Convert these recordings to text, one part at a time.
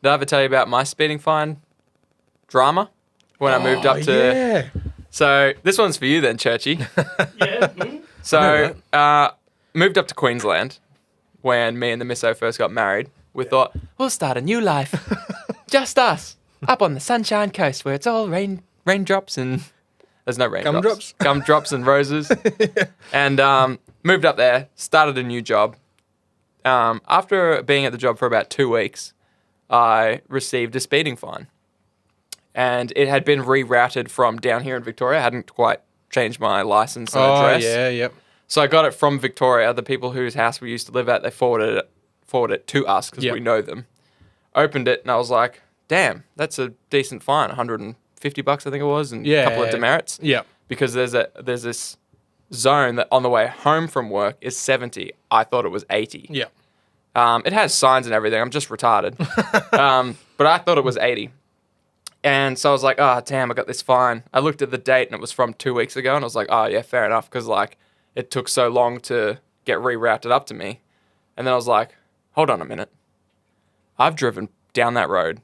Did I ever tell you about my speeding fine drama when I moved up to? Yeah. So this one's for you then, Churchy. Yeah. So moved up to Queensland when me and the misso first got married. We thought we'll start a new life, just us, up on the Sunshine Coast where it's all raindrops and there's no raindrops, gumdrops and roses. And moved up there, started a new job. After being at the job for about 2 weeks, I received a speeding fine. And it had been rerouted from down here in Victoria. I hadn't quite changed my license and address. Oh, yeah, yep. So I got it from Victoria. The people whose house we used to live at, they forwarded it to us because we know them. Opened it and I was like, damn, that's a decent fine. $150 I think it was, and a couple of demerits. Yeah. Because there's this zone that on the way home from work is 70. I thought it was 80. Yeah. It has signs and everything. I'm just retarded. But I thought it was 80. And so I was like, oh, damn, I got this fine. I looked at the date and it was from 2 weeks ago. And I was like, oh, yeah, fair enough. Because, like, it took so long to get rerouted up to me. And then I was like, hold on a minute. I've driven down that road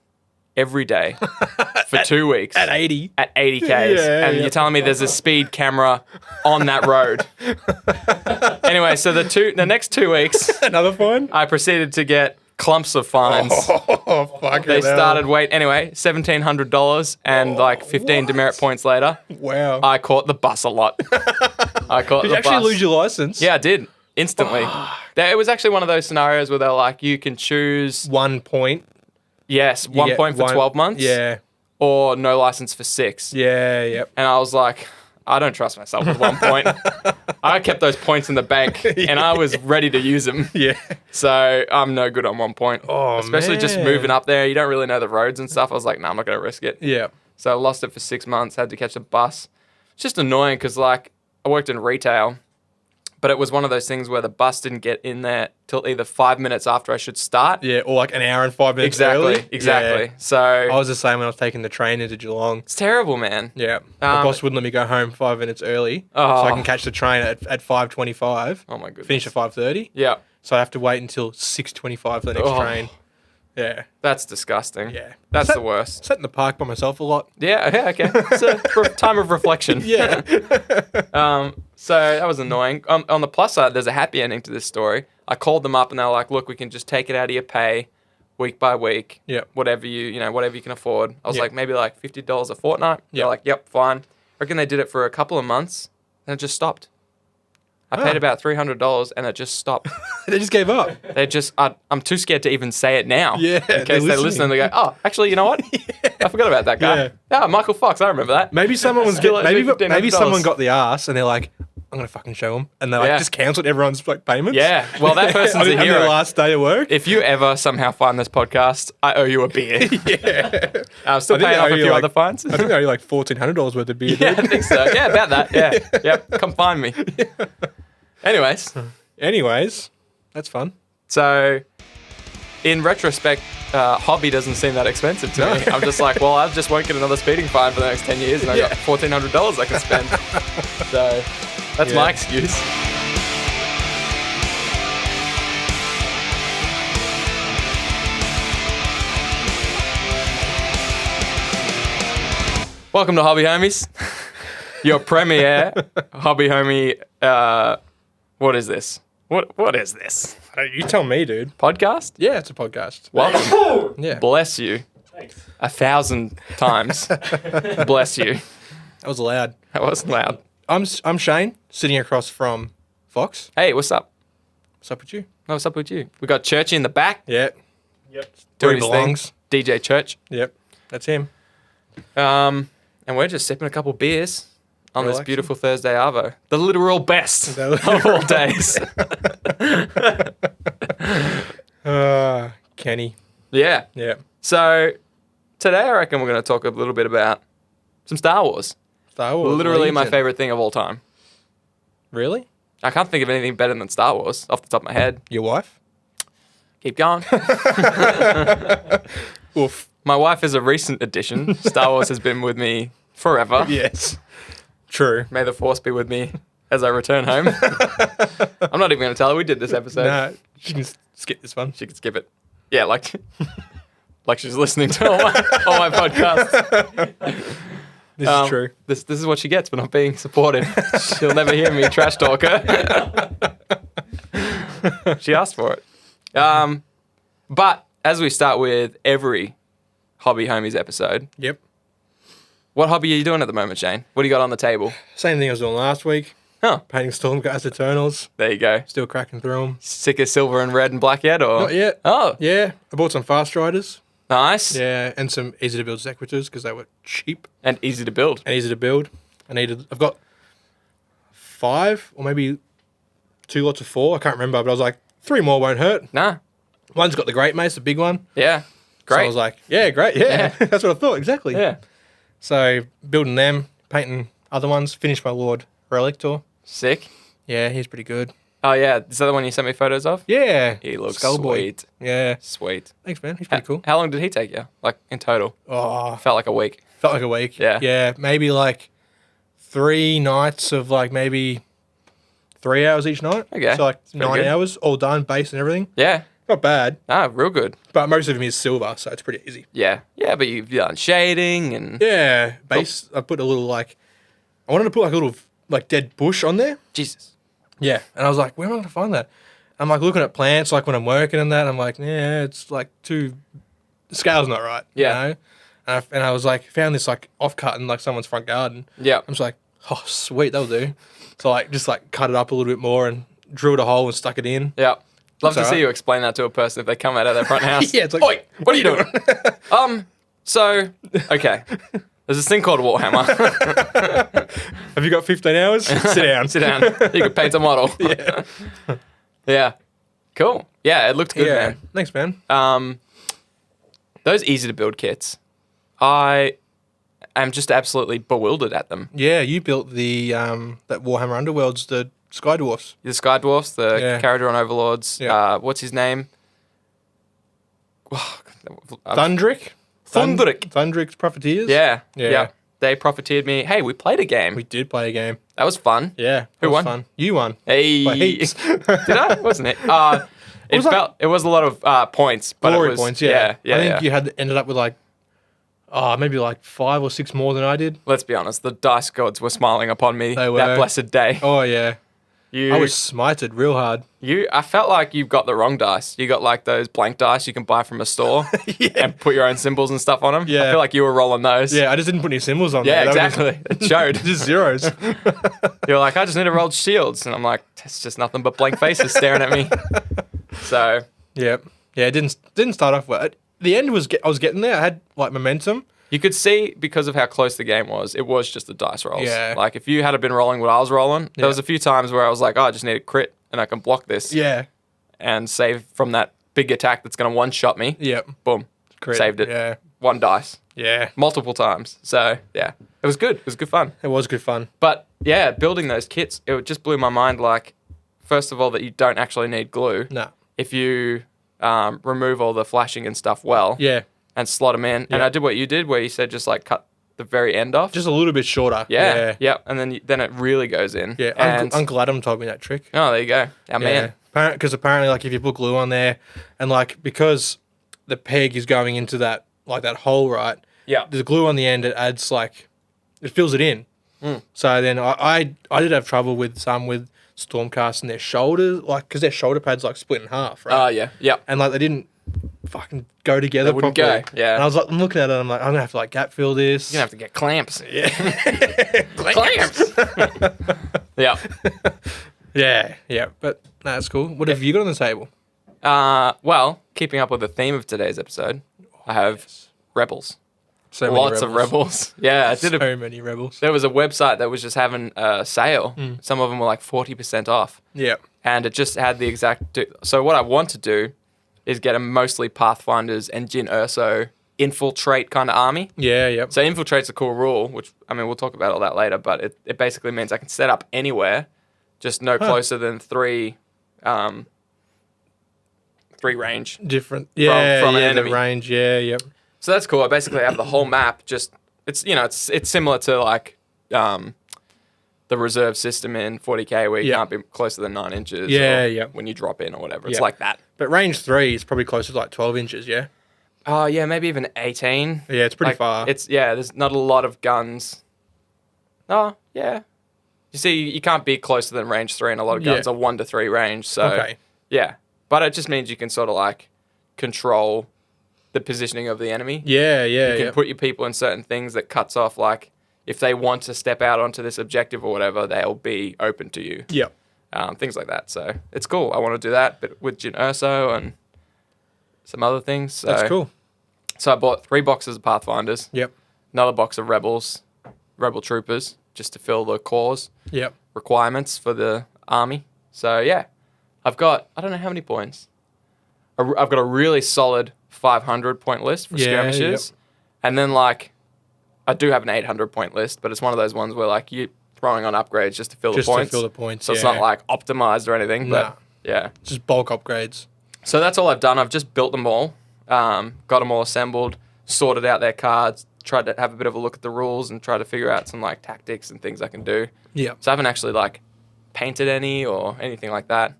every day for 2 weeks. At 80. At 80 Ks. And you're telling me there's a speed camera on that road. Anyway, so the next 2 weeks, Another fine? I proceeded to get clumps of fines. Oh, fuck. They started anyway, $1,700 and like 15 demerit points later, Wow. I caught the bus a lot. Did you actually lose your license? Yeah, I did. Instantly. It was actually one of those scenarios where they're like, you can choose, 1 point. yes, 1 point for 12 months. Yeah. Or no license for 6. Yeah, yep. And I was like, I don't trust myself with 1 point. I kept those points in the bank and I was ready to use them. Yeah. So I'm no good on 1 point. Oh, especially just man. moving up there. You don't really know the roads and stuff. I was like, no, I'm not going to risk it. Yeah. So I lost it for 6 months, had to catch a bus. It's just annoying because, like, I worked in retail, but it was one of those things where the bus didn't get in there till either 5 minutes after I should start. Yeah, or like an hour and 5 minutes early. Exactly. Yeah. So I was the same when I was taking the train into Geelong. it's terrible, man. Yeah. My boss wouldn't let me go home 5 minutes early so I can catch the train at 5:25. Oh, my goodness. Finish at 5:30. Yeah. So I have to wait until 6:25 for the next train. Yeah. That's disgusting. Yeah. That's the worst. Sat in the park by myself a lot. Yeah, okay. It's a time of reflection. Yeah. So that was annoying. On the plus side, there's a happy ending to this story. I called them up and they were like, look, we can just take it out of your pay week by week. Yep. Whatever you can afford. I was Yep. like, maybe like $50 a fortnight. They're Yep. like, yep, fine. I reckon they did it for a couple of months and it just stopped. I paid about $300 and it just stopped. They just gave up. I'm too scared to even say it now. Yeah, In case they listen and they go, oh, actually, you know what? I forgot about that guy. Yeah. Michael Fox, I remember that. Maybe someone was Still maybe $1,500. someone got the ass and they're like, I'm gonna fucking show them, and they like Yeah. just cancelled everyone's like payments. Yeah, well, that person's on a their hero. last day of work. If you ever somehow find this podcast, I owe you a beer. Yeah. I'm still I think paying I off owe a you few like- other fines. I think they owe you like $1,400 worth of beer. Yeah, I Dude. think so. Yeah, about that. Yeah. Yep. Come find me. Anyways, Anyways, that's fun. so in retrospect, hobby doesn't seem that expensive to me. I'm just like, well, I just won't get another speeding fine for the next 10 years and I got $1,400 I can spend. So that's my excuse. Welcome to Hobby Homies, your premier Hobby Homie. What is this? What is this? You tell me, dude. Podcast? Yeah, it's a podcast. Welcome. Yeah, Bless you. Thanks. 1,000 times. Bless you. that was loud. That wasn't loud. I'm Shane, sitting across from Fox. Hey, what's up? What's up with you? Oh, what's up with you? We got Churchy in the back. Yeah, Yep. Doing Where he his belongs. thing. DJ Church. Yep, that's him. And we're just sipping a couple beers on this Relaxing. beautiful Thursday Arvo. The literal best The of all days. Kenny. Yeah. Yeah. So today I reckon we're going to talk a little bit about some Star Wars. Star Wars. Literally my Legion. favorite thing of all time. Really? I can't think of anything better than Star Wars off the top of my head. Your wife? Keep going. Oof. My wife is a recent addition. Star Wars has been with me forever. Yes. True. May the Force be with me as I return home. I'm not even going to tell her we did this episode. No, she can skip this one. She can skip it. Yeah, like like she's listening to all my podcasts. This is true. This is what she gets for not being supportive. She'll never hear me trash talk her. She asked for it. But as we start with every Hobby Homies episode, Yep. what hobby are you doing at the moment, Shane? What do you got on the table? Same thing I was doing last week. Huh. Painting Stormcast Eternals. There you go. Still cracking through them. Sick of silver and red and black yet, or? Not yet. Oh, Yeah. I bought some Fast Riders. nice. Yeah. And some easy to build Sequitors because they were cheap And easy to build. and easy to build. I've got 5 or maybe 2 lots of 4. I can't remember, but I was like, 3 more won't hurt. Nah. One's got the Great Mace, the big one. Yeah. So Great. I was like, yeah, great. Yeah. That's what I thought. Exactly. Yeah. So building them, painting other ones, finished my Lord Relictor. Sick. Yeah, he's pretty good. Oh, yeah. Is that the one you sent me photos of? Yeah. He looks Skullboy. sweet. Yeah. Sweet. Thanks, man. He's pretty cool. How long did he take you? Like, in total? Oh, Felt like a week. felt like a week. Yeah. Yeah. Maybe like 3 nights of like maybe 3 hours each night. Okay. So like That's pretty 9 good. hours, all done, base and everything. Yeah. Not bad. Ah, real good. But most of them is silver, so it's pretty easy. Yeah. Yeah, but you've done shading and... Yeah. Base, I put a little like, I wanted to put like a little like dead bush on there. Jesus. Yeah. And I was like, where am I going to find that? I'm like looking at plants, like when I'm working and that, I'm like, yeah, it's like the scale's not right. Yeah. You know? And I was like, found this like offcut in like someone's front garden. Yeah. I'm just like, oh, sweet, that'll do. So like, just like cut it up a little bit more and drilled a hole and stuck it in. Yeah. Love to It's see alright. you explain that to a person if they come out of their front house. Yeah, it's like, Oi, what are you doing? So, okay. There's this thing called Warhammer. Have you got 15 hours? Sit down. Sit down. You can paint a model. Yeah. Yeah. Cool. Yeah, it looked good, Yeah. Thanks, man. man. Those easy to build kits, I am just absolutely bewildered at them. Yeah, you built the that Warhammer Underworlds, the Sky Dwarfs. The Sky Dwarfs, the Yeah. Caradron Overlords. Yeah. What's his name? Thundrick? Thundrick. Thundrick's Profiteers? Yeah. Yeah. Yeah. They profiteered me. Hey, we played a game. We did play a game. That was fun. Yeah. Who that was won? Fun. You won. Hey. By heaps. Did I? Wasn't it? It was a lot of points, but Glory it was points, yeah. Yeah. I think you had ended up with like, maybe like 5 or 6 more than I did. Let's be honest. The dice gods were smiling upon me They that were. blessed day. Oh, yeah. You, I was smited real hard. I felt like you got the wrong dice. You got like those blank dice you can buy from a store and put your own symbols and stuff on them. Yeah. I feel like you were rolling those. Yeah, I just didn't put any symbols on Yeah, there. That was exactly. It showed. just zeros. You're like, I just need to roll shields. And I'm like, it's just nothing but blank faces staring at me. So, Yeah. Yeah, it didn't start off well. At the end I was getting there. I had like momentum. you could see because of how close the game was, it was just the dice rolls. Yeah. Like if you had been rolling what I was rolling, there was a few times where I was like, oh, I just need a crit and I can block this Yeah. and save from that big attack that's going to one-shot me. Yep. Boom. Crit. Saved it. Yeah. One dice. Yeah. Multiple times. So, yeah. It was good. It was good fun. It was good fun. But, yeah, building those kits, it just blew my mind, like, first of all, that you don't actually need glue. No. If you remove all the flashing and stuff well Yeah. and slot them in. And Yeah. I did what you did, where you said just, like, cut the very end off. Just a little bit shorter. Yeah. Yeah. And then it really goes in. Yeah. And, Uncle Adam told me that trick. oh, there you go. Our man. Because apparently, like, if you put glue on there, and like because the peg is going into that hole, right? Yeah. The glue on the end, it adds like it fills it in. So then I did have trouble with Stormcast and their shoulders, like because their shoulder pads like split in half, right? Oh, yeah. Yeah. And like they didn't fucking go together They wouldn't properly. go, yeah. And I was like, I'm looking at it, I'm like, I'm gonna have to like gap fill this. You're going to have to get clamps. Yeah. Clamps! Yeah. Yeah, yeah. But that's cool. What have you got on the table? Well, keeping up with the theme of today's episode, I have rebels. So many Lots of rebels. Yeah, I did So many rebels. there was a website that was just having a sale. Some of them were like 40% off. Yeah. And it just had the exact... So what I want to do is get a mostly Pathfinders and Jin Urso infiltrate kind of army. Yeah, yep. So infiltrate's a cool rule, which, I mean, we'll talk about all that later, but it basically means I can set up anywhere, just no closer than three range. Different. Yeah, from an yeah, enemy. the range. Yeah, yep. So that's cool. I basically have the whole map. Just it's similar to like the reserve system in 40k where you Yeah. can't be closer than 9 inches. Yeah, or yeah. When you drop in or whatever, it's Yeah. like that. But range 3 is probably closer to like 12 inches, yeah? Oh, yeah, maybe even 18. Yeah, it's pretty Like, far. There's not a lot of guns. Oh, yeah. You see, you can't be closer than range 3, and a lot of guns Yeah. are 1 to 3 range. So, Okay. yeah. But it just means you can sort of like control the positioning of the enemy. Yeah, yeah, You can yeah. put your people in certain things that cuts off, like, if they want to step out onto this objective or whatever, they'll be open to you. Yep. Things like that. So, it's cool. I want to do that, but with Jin Urso and some other things. So, That's cool. So I bought 3 boxes of Pathfinders, Yep. another box of Rebel Troopers, just to fill the cores Yep. requirements for the army. So yeah, I've got, I don't know how many points. I've got a really solid 500 point list for Yeah, skirmishes. And then like, I do have an 800 point list, but it's one of those ones where like you're throwing on upgrades just to fill Just the points. to fill the points. So it's not like optimized or anything, Nah. but yeah. Just bulk upgrades. So that's all I've done. I've just built them all, got them all assembled, sorted out their cards, tried to have a bit of a look at the rules and try to figure out some like tactics and things I can do. Yeah. So I haven't actually like painted any or anything like that.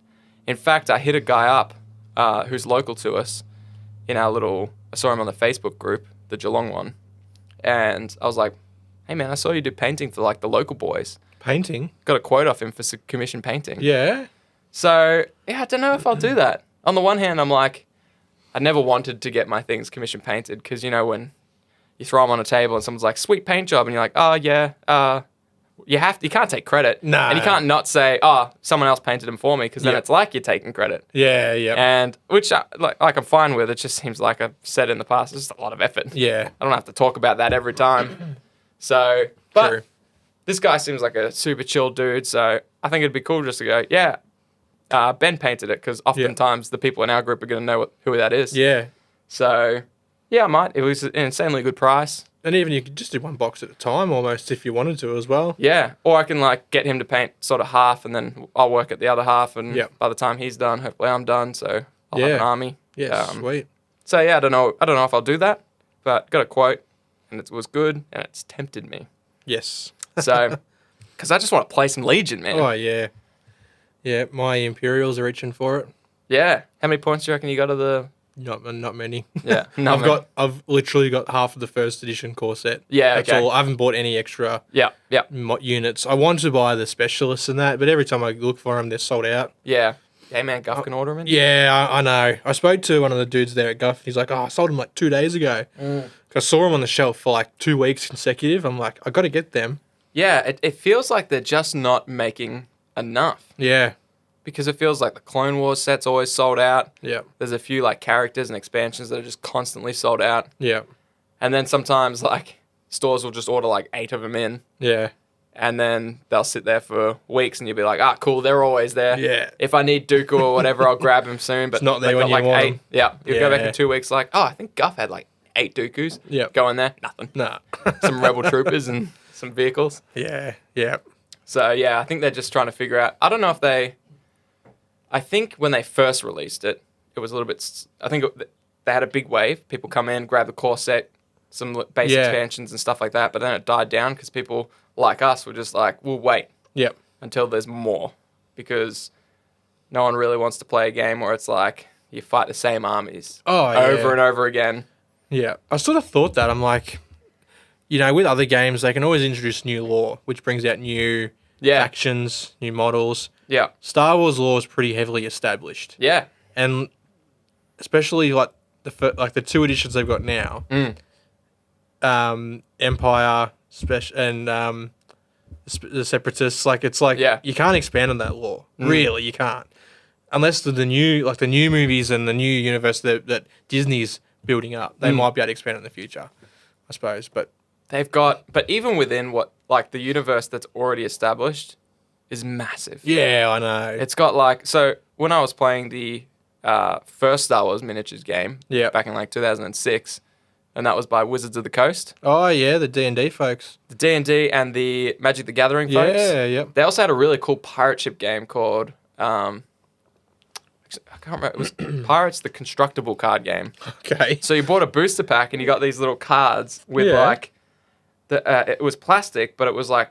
In fact, I hit a guy up who's local to us in our little, I saw him on the Facebook group, the Geelong one. And I was like, hey man, I saw you do painting for like the local boys. Painting. Got a quote off him for some commission painting. Yeah. So yeah, I don't know if I'll do that. On the one hand, I'm like, I never wanted to get my things commission painted because, you know, when you throw them on a table and someone's like, sweet paint job, and you're like, oh yeah, you can't take credit. Nah. And you can't not say, oh, someone else painted them for me, because then Yep. it's like you're taking credit. Yeah, yeah. And which like I'm fine with. It just seems like I've said in the past, it's just a lot of effort. Yeah. I don't have to talk about that every time. So, but True. this guy seems like a super chill dude, so I think it'd be cool just to go, yeah, Ben painted it, because oftentimes the people in our group are going to know who that is. Yeah. So, yeah, I might. It was an insanely good price. And even you could just do one box at a time almost if you wanted to as well. Yeah, or I can like get him to paint sort of half, and then I'll work at the other half, and Yep. by the time he's done, hopefully I'm done. So I'll have Yeah. an army. Yeah, sweet. So yeah, I don't know if I'll do that, but got a quote, and it was good, and it's tempted me. Yes. So, because I just want to play some Legion, man. Oh, yeah. Yeah, my Imperials are reaching for it. Yeah. How many points do you reckon you got of the? Not many. Yeah. I've literally got half of the first edition core set. Yeah. That's okay. all. I haven't bought any extra Yeah. Yeah. units. I want to buy the specialists and that, but every time I look for them, they're sold out. Yeah. Hey man, Guff can order them in. Yeah, I know. I spoke to one of the dudes there at Guff. He's like, "Oh, I sold them like 2 days ago." I saw them on the shelf for like 2 weeks consecutive. I'm like, I got to get them. Yeah. It feels like they're just not making enough, Yeah. because it feels like the Clone Wars set's always sold out. Yeah. There's a few like characters and expansions that are just constantly sold out. Yeah. And then sometimes like stores will just order like 8 of them in, Yeah. and then they'll sit there for weeks, and you'll be like, ah, cool, they're always there. Yeah. If I need Dooku or whatever, I'll grab him soon. But It's not there they've when got you like want 8. 'em. Yeah. You go back Yeah. in 2 weeks, like, oh, I think Guff had like 8 Dookus. Yep. Go in there, nothing. Nah. Some Rebel troopers and some vehicles. Yeah. Yeah. So yeah, I think they're just trying to figure out. I don't know if I think when they first released it, it was a little bit. I think they had a big wave. People come in, grab the core set, some base Yeah. expansions and stuff like that. But then it died down because people like us were just like, we'll wait Yep. until there's more, because no one really wants to play a game where it's like you fight the same armies Oh, yeah. over and over again. Yeah. I sort of thought that. I'm like, you know, with other games, they can always introduce new lore, which brings out new Yeah, factions, new models. yeah, Star Wars lore is pretty heavily established, yeah, and especially like the 2 editions they've got now, Empire, and the Separatists. Like it's like Yeah. you can't expand on that lore. Really, you can't, unless the new movies and the new universe that Disney's building up. They might be able to expand in the future, I suppose. But they've got. But even within what like the universe that's already established is massive. yeah, I know. It's got like, so when I was playing the first Star Wars miniatures game Yeah. back in like 2006, and that was by Wizards of the Coast, Oh yeah, the D&D folks. the D&D and the Magic the Gathering folks. Yeah, yep. They also had a really cool pirate ship game called, I can't remember, it was Pirates the Constructible card game. Okay. So you bought a booster pack and you got these little cards with Yeah. like, it was plastic, but it was like,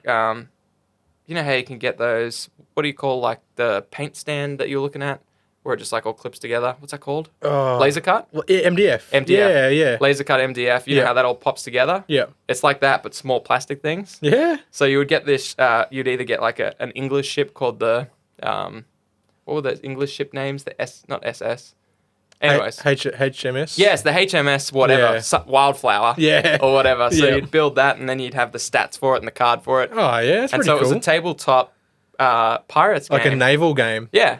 you know how you can get those, what do you call like the paint stand that you're looking at where it just like all clips together. What's that called? Oh. Laser cut? Well, MDF. MDF. Yeah. Laser cut MDF. You know Yeah. how that all pops together? Yeah. It's like that, but small plastic things. Yeah. So you would get this, you'd either get like an English ship called the, what were the English ship names? Not SS. Anyways. HMS. Yes, the HMS, whatever, Yeah. Wildflower. Yeah. Or whatever. So Yeah. you'd build that and then you'd have the stats for it and the card for it. Oh, yeah. That's And pretty so it was cool. a tabletop pirates Like a game. naval game. Yeah.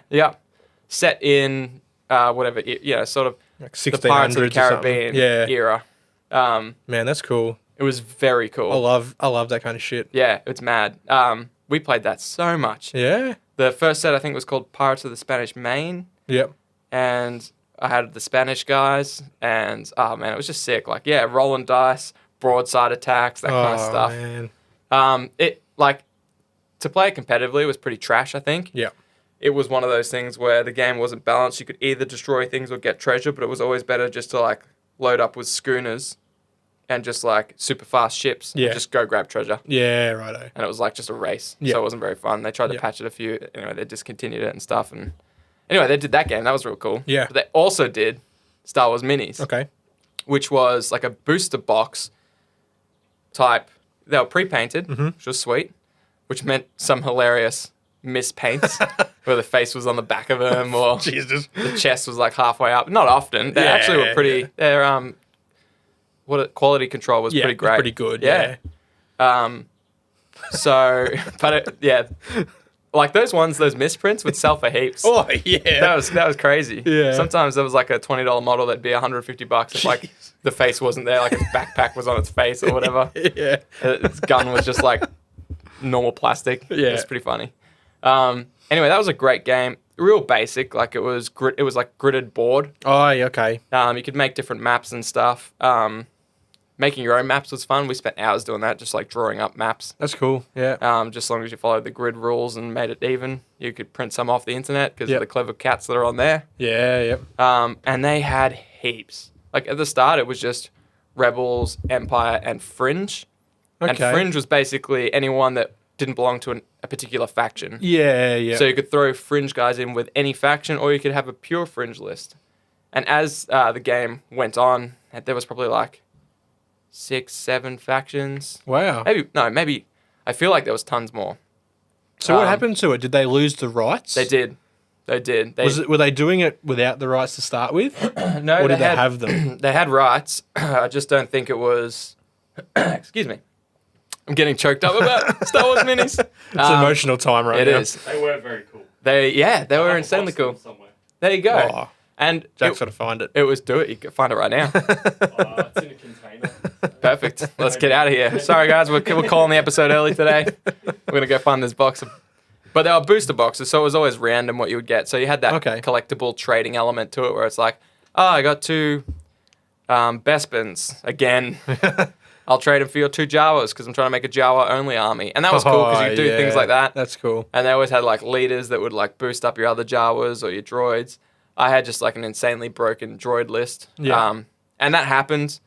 Set in, whatever, sort of Like the 1600s Pirates of the or something. Caribbean Yeah. era. Man, that's cool. It was very cool. I love that kind of shit. Yeah, it's mad. We played that so much. Yeah. The first set I think was called Pirates of the Spanish Main, Yep. and I had the Spanish guys, and oh man, it was just sick. Like rolling dice, broadside attacks, that kind of stuff. Man. It like to play it competitively was pretty trash. I think. Yeah. It was one of those things where the game wasn't balanced. You could either destroy things or get treasure, but it was always better just to like load up with schooners and just like super fast ships Yeah. and just go grab treasure. Yeah, righto. And it was like just a race. Yeah. So it wasn't very fun. They tried to Yeah. patch it a few. Anyway, they discontinued it and stuff. And anyway, they did that game. That was real cool. Yeah. But they also did Star Wars Minis, Okay. which was like a booster box type. They were pre-painted, which was sweet, which meant some hilarious mispaints where the face was on the back of them or Jesus. the chest was like halfway up. Not often. They actually were pretty. Yeah. Their quality control was Yeah, pretty it's great. pretty good. Yeah. So, but like those misprints would sell for heaps. Oh, yeah. That was crazy. Yeah. Sometimes there was like a $20 model that'd be $150 if like the face wasn't there, like its backpack was on its face or whatever. Yeah. Its gun was just like normal plastic. Yeah. It was pretty funny. Anyway, that was a great game. Real basic, like it was like gridded board. Oh, yeah, okay. You could make different maps and stuff. Making your own maps was fun. We spent hours doing that, just like drawing up maps. That's cool. Yeah. Just as long as you followed the grid rules and made it even, you could print some off the internet because Yep. of the clever cats that are on there. Yeah, yep. And they had heaps. Like at the start, it was just Rebels, Empire, and Fringe. And Okay. Fringe was basically anyone that didn't belong to a particular faction. Yeah, yeah. So you could throw Fringe guys in with any faction, or you could have a pure Fringe list. And as the game went on, there was probably like 6, 7 factions. Wow. Maybe. I feel like there was tons more. So what happened to it? Did they lose the rights? They did. Were they doing it without the rights to start with? No, Or did they have them? They had rights. I just don't think it was. Excuse me. I'm getting choked up about Star Wars minis. It's emotional time right It now. is. They were very cool. They were I'll insanely box them cool. Somewhere. There you go. Oh, And Jack's got to find it. it was do it. You can find it right now. It's in a container. Perfect. Let's get out of here. Sorry, guys. We're calling the episode early today. We're going to go find this box. But they were booster boxes, so it was always random what you would get. So you had that Okay. collectible trading element to it where it's like, oh, I got 2 Bespins. Again, I'll trade them for your 2 Jawas because I'm trying to make a Jawa-only army. And that was cool because you could do things like that. That's cool. And they always had like leaders that would like boost up your other Jawas or your droids. I had just like an insanely broken droid list. Yeah. And that happened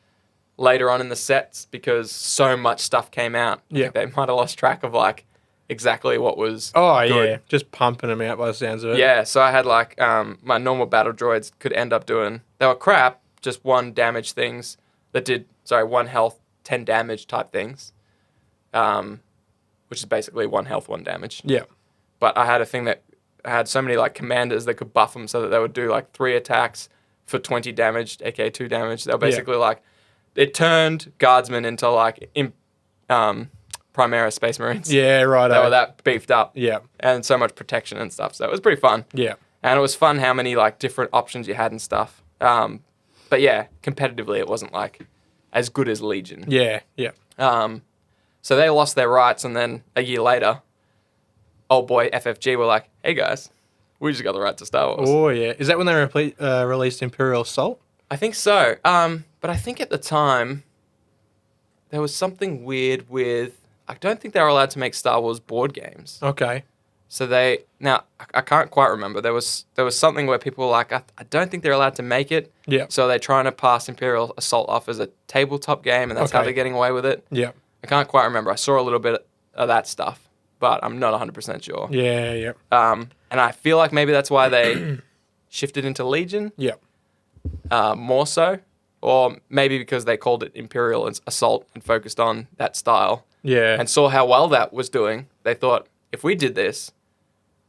later on in the sets because so much stuff came out. I Yeah. think they might have lost track of like exactly what was Oh, good. yeah. Just pumping them out by the sounds of it. Yeah, so I had like my normal battle droids could end up doing, they were crap, just 1 damage things that did, 1 health, 10 damage type things, which is basically 1 health, 1 damage. Yeah. But I had a thing that had so many like commanders that could buff them so that they would do like 3 attacks for 20 damage, aka 2 damage. They were basically like, it turned guardsmen into like Primera Space Marines. Yeah, right. They were that beefed up. Yeah. And so much protection and stuff. So it was pretty fun. Yeah. And it was fun how many like different options you had and stuff. But yeah, competitively it wasn't like as good as Legion. Yeah. Yeah. So they lost their rights, and then a year later, old boy FFG were like, "Hey guys, we just got the rights to Star Wars." Oh, yeah. Is that when they released Imperial Assault? I think so. But I think at the time there was something weird with. I don't think they were allowed to make Star Wars board games. Okay. So I can't quite remember. There was something where people were like, I don't think they're allowed to make it. Yeah. So they're trying to pass Imperial Assault off as a tabletop game, and that's how Okay. they're getting away with it. Yeah. I can't quite remember. I saw a little bit of that stuff, but I'm not 100% sure. Yeah. Yeah. And I feel like maybe that's why they shifted into Legion, Yep. more so, or maybe because they called it Imperial Assault and focused on that style, Yeah. and saw how well that was doing. They thought, if we did this,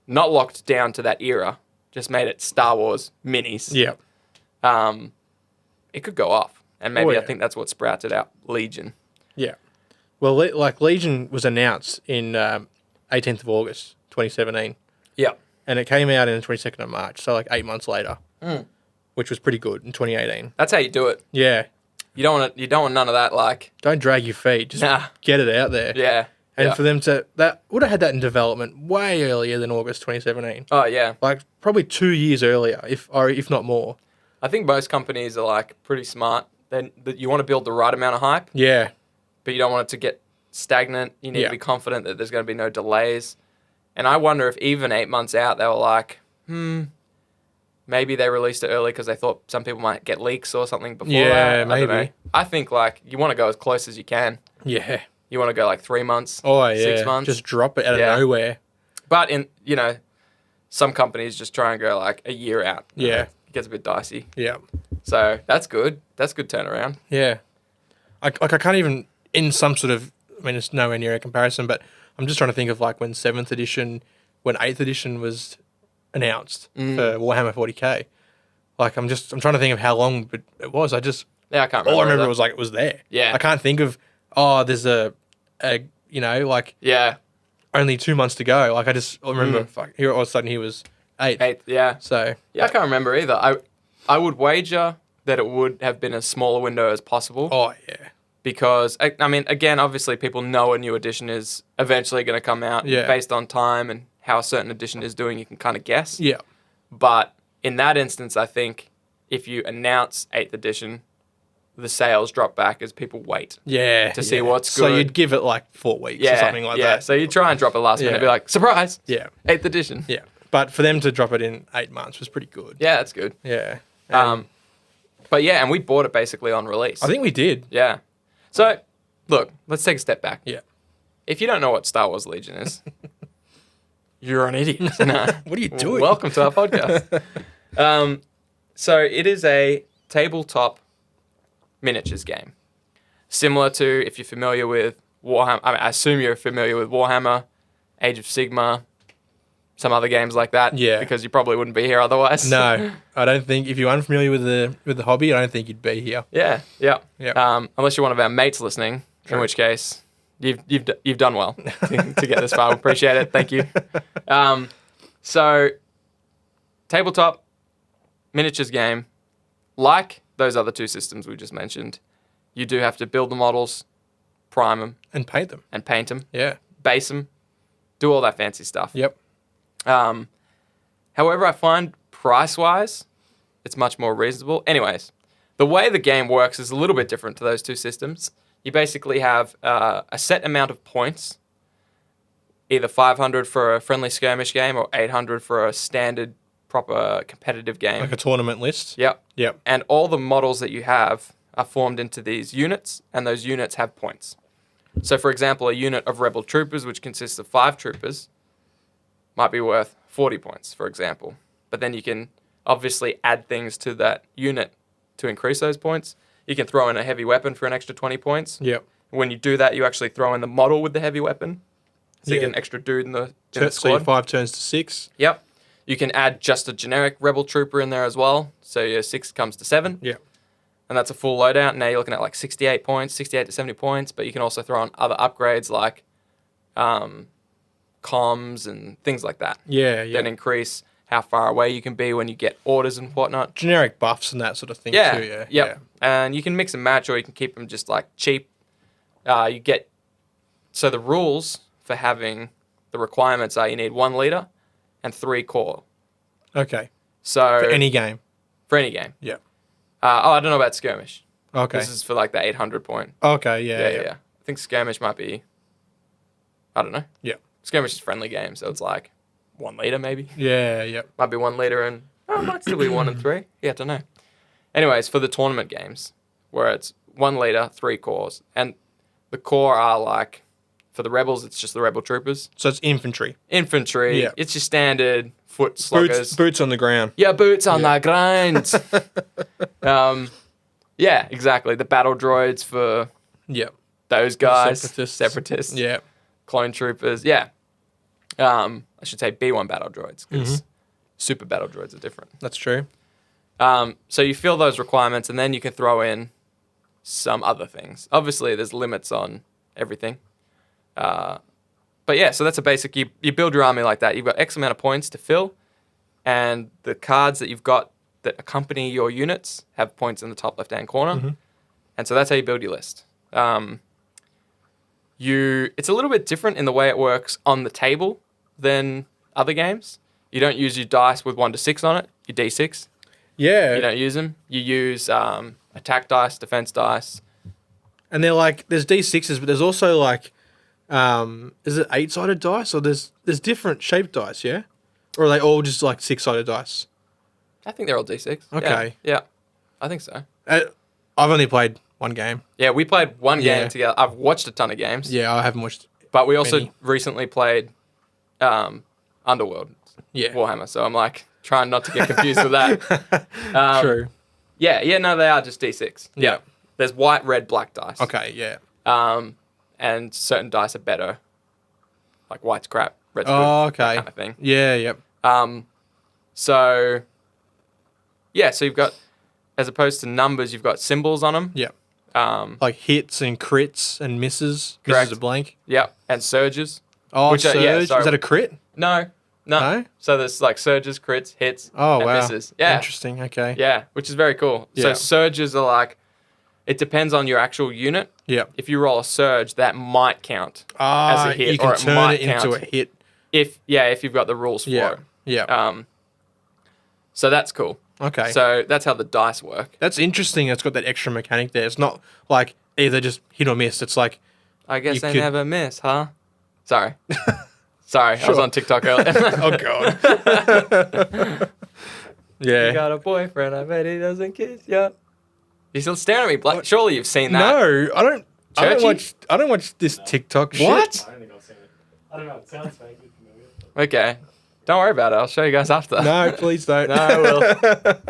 not locked down to that era, just made it Star Wars minis, Yep. it could go off. And maybe yeah. I think that's what sprouted out Legion. Yeah. Well, like Legion was announced in 18th of August, 2017, Yeah. and it came out in the 22nd of March, so like 8 months later, which was pretty good in 2018. That's how you do it. Yeah. You don't want none of that, like, Don't drag your feet. Just Nah. get it out there. yeah. And yeah. for them to, that would have had that in development way earlier than August 2017. Oh, yeah. Like probably 2 years earlier, if not more. I think most companies are, like, pretty smart. Then you want to build the right amount of hype, Yeah. but you don't want it to get stagnant. You need Yeah. to be confident that there's going to be no delays. And I wonder if even 8 months out, they were like, maybe they released it early because they thought some people might get leaks or something before Yeah, that. I don't maybe. know. I think, like, you want to go as close as you can. Yeah. You want to go, like, 3 months, Oh, yeah. 6 months. Just drop it out of Yeah. nowhere. But, some companies just try and go, like, a year out. Yeah. It gets a bit dicey. Yeah. So that's good. That's good turnaround. Yeah. I can't even, in some sort of, I mean, it's nowhere near a comparison, but I'm just trying to think of like when 7th edition, when 8th edition was announced for Warhammer 40k. Like, I'm trying to think of how long it was. Yeah, I can't remember. All I remember that. was like, it was there. Yeah. I can't think of, there's a like Yeah. only 2 months to go. Like, I just remember, here all of a sudden he was 8th. 8th, yeah. So, Yeah, I can't remember either. I would wager that it would have been as small a window as possible. oh, yeah. Because, I mean, again, obviously people know a new edition is eventually going to come out. Yeah. Based on time and how a certain edition is doing, you can kind of guess. Yeah. But in that instance, I think if you announce 8th edition, the sales drop back as people wait. Yeah. To see what's So good. you'd give it like 4 weeks or something like that. So you try and drop it last minute and be Yeah. like, surprise! Yeah. 8th edition. Yeah. But for them to drop it in 8 months was pretty good. Yeah, that's good. Yeah. But yeah, and we bought it basically on release. I think we did. Yeah. So, look, let's take a step back. Yeah. If you don't know what Star Wars Legion is, you're an idiot. No. What are you doing? Welcome to our podcast. So it is a tabletop miniatures game. Similar to, if you're familiar with Warhammer, I assume you're familiar with Warhammer, Age of Sigmar, some other games like that. Yeah. Because you probably wouldn't be here otherwise. No, I don't think, if you're unfamiliar with the hobby, I don't think you'd be here. Yeah, yeah. Yeah. Unless you're one of our mates listening, True. in which case you've done well to get this far. We appreciate it. Thank you. So, tabletop miniatures game, like those other two systems we just mentioned, you do have to build the models, prime them, And paint them. and paint them, Yeah. base them, do all that fancy stuff. Yep. However, I find price-wise, it's much more reasonable. Anyways, the way the game works is a little bit different to those two systems. You basically have a set amount of points, either 500 for a friendly skirmish game or 800 for a standard, proper competitive game. Like a tournament list. Yep. Yep. And all the models that you have are formed into these units, and those units have points. So, for example, a unit of Rebel Troopers, which consists of 5 troopers, might be worth 40 points, for example. But then you can obviously add things to that unit to increase those points. You can throw in a heavy weapon for an extra 20 points. Yep. When you do that, you actually throw in the model with the heavy weapon. So you Yeah. get an extra dude in the So your squad. 5 turns to 6. Yep. You can add just a generic Rebel Trooper in there as well. So your 6 comes to 7. Yep. And that's a full loadout. Now you're looking at like 68 points, 68 to 70 points. But you can also throw on other upgrades like comms and things like that. Yeah. Yeah. That increase how far away you can be when you get orders and whatnot. Generic buffs and that sort of thing Yeah. too. Yeah. Yep. And you can mix and match, or you can keep them just like cheap. So the rules for having the requirements are you need 1 leader and 3 core. Yeah. Okay. So For any game. game. Yeah. I don't know about skirmish. Okay. This is for like the 800 point. Okay. Yeah. Yeah. I think skirmish might be. I don't know. Yeah. Skirmish is friendly game, so it's like 1 leader maybe. Yeah. Yeah. Might be 1 leader and it might still be 1 and 3. Yeah, I don't know. Anyways, for the tournament games, where it's 1 leader, 3 cores, and the core are like For the rebels, it's just the rebel troopers. So it's infantry. Infantry, Yeah. it's your standard foot sluggers. Boots on the ground. Yeah, boots on Yeah. the grind. Yeah, exactly. The battle droids for Yep. those guys. Separatists. Separatists. Yeah. Clone troopers. Yeah. I should say B1 battle droids because Mm-hmm. super battle droids are different. That's true. So you fill those requirements and then you can throw in some other things. Obviously, there's limits on everything. But yeah, so that's a basic. You build your army like that. You've got X amount of points to fill, and the cards that you've got that accompany your units have points in the top left-hand corner. And so that's how you build your list. It's a little bit different in the way it works on the table than other games. You don't use your dice with 1 to 6 on it, your D6. Yeah. You don't use them. You use attack dice, defense dice. And they're like, there's D6s, but there's also like, is it 8-sided dice or there's different shaped dice, yeah? Or are they all just like 6-sided dice? I think they're all D6. Okay. Yeah, I think so. I've only played one game. Yeah, we played one Yeah. game together. I've watched a ton of games. Yeah, I haven't watched. But we also many. recently played Underworld Yeah. Warhammer. So I'm like trying not to get confused with that. True. Yeah, no, they are just D6. Yeah. There's white, red, black dice. Okay, yeah. And certain dice are better. Like white's crap, red's good. Oh, that okay. kind of thing. Yeah, yep. So you've got, as opposed to numbers, you've got symbols on them. Yep. Um, Like hits and crits and misses. Correct. Misses a blank. yeah, and surges. Oh, Which are- surge. yeah, sorry. Is that a crit? No. No? So there's like surges, crits, hits, Oh, and wow. misses. Yeah. Interesting. Okay. Yeah, which is very cool. So Yeah. surges are like, it depends on your actual unit. Yep. If you roll a surge, that might count as a hit, you can or it turn might it into count a hit. if you've got the rules for Yeah. it. Yeah. So that's cool. Okay. So that's how the dice work. That's interesting. It's got that extra mechanic there. It's not like either just hit or miss. It's like, I guess You they could- never miss, huh? Sorry. Sorry, I was Sure. on TikTok earlier. oh god. You yeah. got a boyfriend, I bet he doesn't kiss ya. You're still staring at me, Blake. Surely you've seen that. No, I don't. Churchy? I don't watch this TikTok shit. What? I don't think I've seen it. I don't know. It sounds vaguely familiar. Okay. Don't worry about it. I'll show you guys after. No, please don't. No, I will.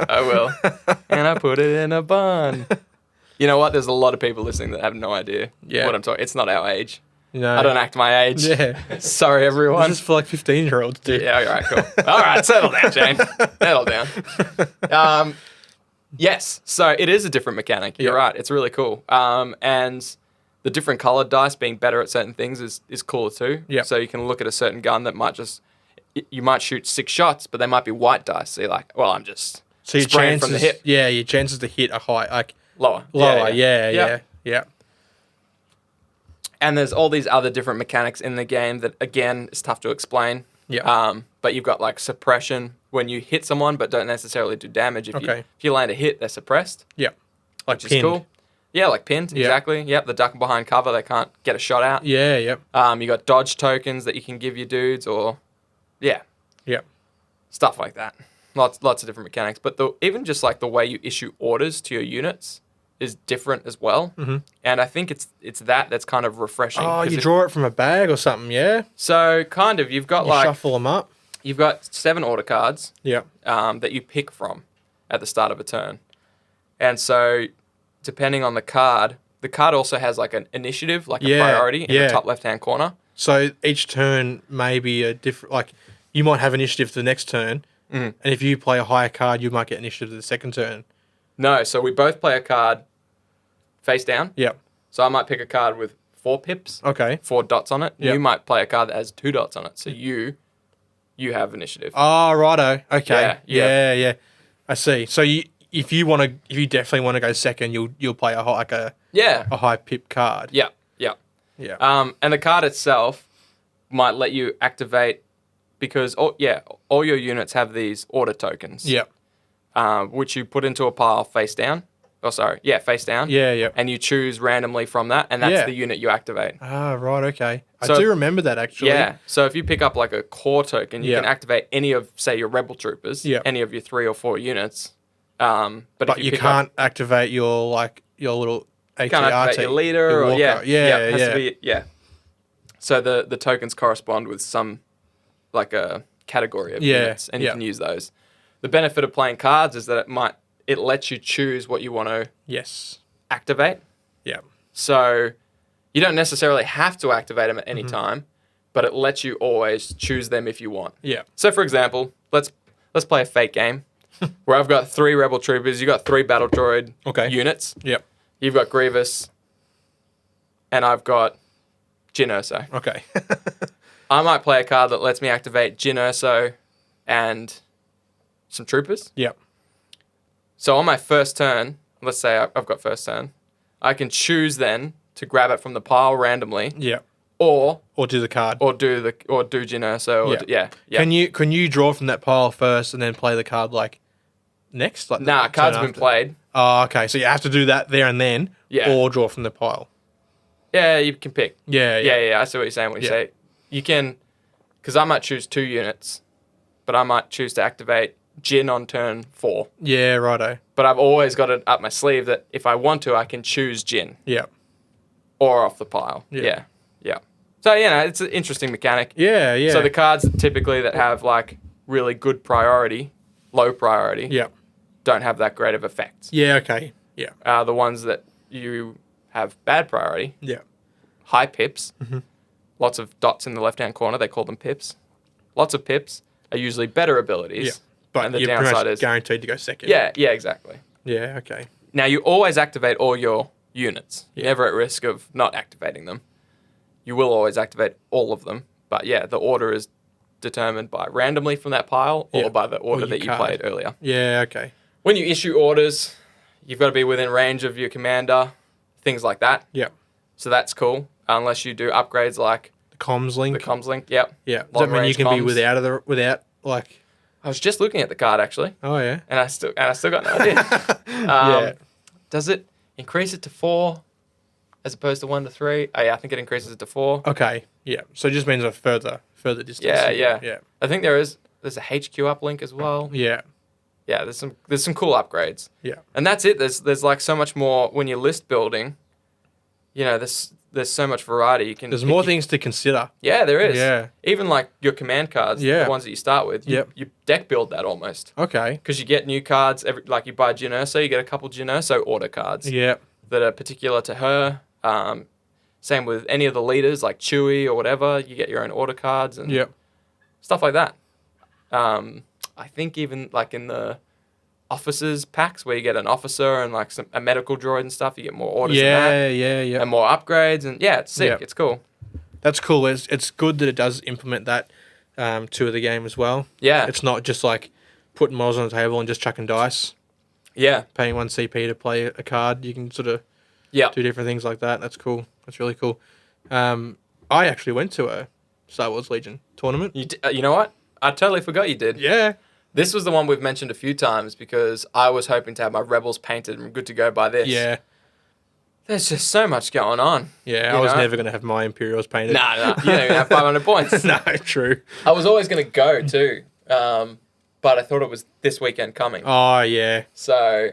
I will. And I put it in a bun. You know what? There's a lot of people listening that have no idea Yeah. what I'm talking. It's not our age. No. I don't act my age. Yeah. Sorry, everyone. This is for like 15-year-olds, dude. Yeah, all right, cool. All right, settle down, James. Settle down. Yes, so it is a different mechanic. You're Yeah. right. It's really cool. And the different colored dice being better at certain things is cool too. Yeah. So you can look at a certain gun that might you might shoot 6 shots, but they might be white dice. So you're like, well, I'm just So your spraying chances, from the hip. yeah, your chances to hit are high, like Lower. lower. Yeah, Yep. yeah. And there's all these other different mechanics in the game that, again, is tough to explain. Yeah. But you've got like suppression when you hit someone but don't necessarily do damage. If you land a hit, they're suppressed, Yeah. Like which pinned. is cool. Yeah, like pinned, Yeah. exactly. Yep, the duck behind cover, they can't get a shot out. Yeah, yep. You got dodge tokens that you can give your dudes, or Yep. stuff like that. Lots of different mechanics. But even just like the way you issue orders to your units is different as well. Mhm. And I think it's that's kind of refreshing. Oh, 'cause you draw it from a bag or something, yeah? So kind of, you've got You like shuffle them up. you've got 7 order cards Yeah. that you pick from at the start of a turn, and so depending on the card also has like an initiative, like a Yeah, priority in yeah. the top left hand corner. So each turn may be a different, like you might have initiative to the next turn, Mhm. and if you play a higher card, you might get initiative to the second turn. No, so we both play a card face down. Yep. So I might pick a card with 4 pips, Okay. 4 dots on it. Yep. You might play a card that has 2 dots on it. So you have initiative. Oh, righto. Okay. Yeah, Yeah. I see. So if you definitely want to go second, you'll play a high pip card. Yeah. Yeah. And the card itself might let you activate because all your units have these order tokens. Yep. Which you put into a pile face down. Oh, sorry. Yeah, face down. Yeah. Yep. And you choose randomly from that, and that's Yeah. the unit you activate. Ah, right. Okay. So- I do remember that actually. Yeah. So if you pick up like a core token, you Yeah. can activate any of, say, your rebel troopers, Yeah. any of your 3 or 4 units. But But if you pick can't activate your little ATRT. can't activate your leader your or walker. it has Yeah. to be, So the tokens correspond with some, like a category of units, and you can use those. The benefit of playing cards is that it lets you choose what you want to Yes. activate. Yeah. So you don't necessarily have to activate them at any time, but it lets you always choose them if you want. Yeah. So for example, let's play a fake game where I've got 3 rebel troopers, you've got 3 battle droid units. Yep. You've got Grievous, and I've got Jyn Erso. Okay. I might play a card that lets me activate Jyn Erso and some troopers. Yep. So on my first turn, let's say I've got first turn, I can choose then to grab it from the pile randomly, Yep. or do the card. do Jyn Erso. Yeah. Yeah. Can you draw from that pile first and then play the card like next? Like Nah, the cards turn have been after? played. Oh, okay. So you have to do that there and then, Yeah. or draw from the pile. Yeah, you can pick. Yeah. Yeah. I see what you're saying when you say you can, because I might choose 2 units, but I might choose to activate Jyn on turn 4. Yeah. Righto. But I've always got it up my sleeve that if I want to, I can choose Jyn Yeah. or off the pile. Yeah. Yeah. So, it's an interesting mechanic. Yeah. Yeah. So the cards typically that have like really good priority, low priority, Yeah. don't have that great of effects. Yeah. Okay. Yeah. The ones that you have bad priority, Yeah. high pips, lots of dots in the left-hand corner, they call them pips. Lots of pips are usually better abilities. Yeah. But and the you're pretty downside much is guaranteed to go second. Yeah, exactly. Yeah. Okay. Now you always activate all your units. You're Yeah. never at risk of not activating them. You will always activate all of them. But yeah, the order is determined by randomly from that pile or by the order your that you card. played earlier. Yeah. Okay. When you issue orders, you've got to be within range of your commander, things like that. Yeah. So that's cool. Unless you do upgrades like The comms link. the comms link. Yep. Yeah. Does that Long mean you range can be comms. without like? I was just looking at the card actually, Oh yeah. and I still got no idea. Yeah. Does it increase it to 4 as opposed to 1 to 3? Oh yeah, I think it increases it to 4. Okay. Yeah. So it just means a further distance. Yeah. Yeah. I think there's a HQ uplink as well. Yeah. Yeah, there's some cool upgrades. Yeah. And that's it. There's like so much more when you're list building. There's so much variety. You can There's pick more your- things to consider. Yeah, there is. Yeah. Even like your command cards, Yeah. the ones that you start with, Yep. you deck build that almost. Okay. Because you get new cards, like you buy Jyn Erso, you get a couple Jyn Erso order cards Yeah. that are particular to her. Same with any of the leaders, like Chewie or whatever, you get your own order cards and Yep. stuff like that. I think even like in the officers packs where you get an officer and like a medical droid and stuff, you get more orders than that. Yeah. And more upgrades, and yeah, it's sick. Yep. It's cool. That's cool. It's good that it does implement that to the game as well. Yeah, It's not just like putting models on the table and just chucking dice, yeah, paying 1 CP to play a card. You can sort of yeah. do different things like that. That's cool. That's really cool. I actually went to a Star Wars Legion tournament. You know what? I totally forgot you did. Yeah. This was the one we've mentioned a few times because I was hoping to have my Rebels painted and good to go by this. Yeah. There's just so much going on. Yeah. You I was know? never going to have my Imperials painted. Nah. You don't even have 500 points. No, true. I was always going to go too, but I thought it was this weekend coming. Oh, yeah. So,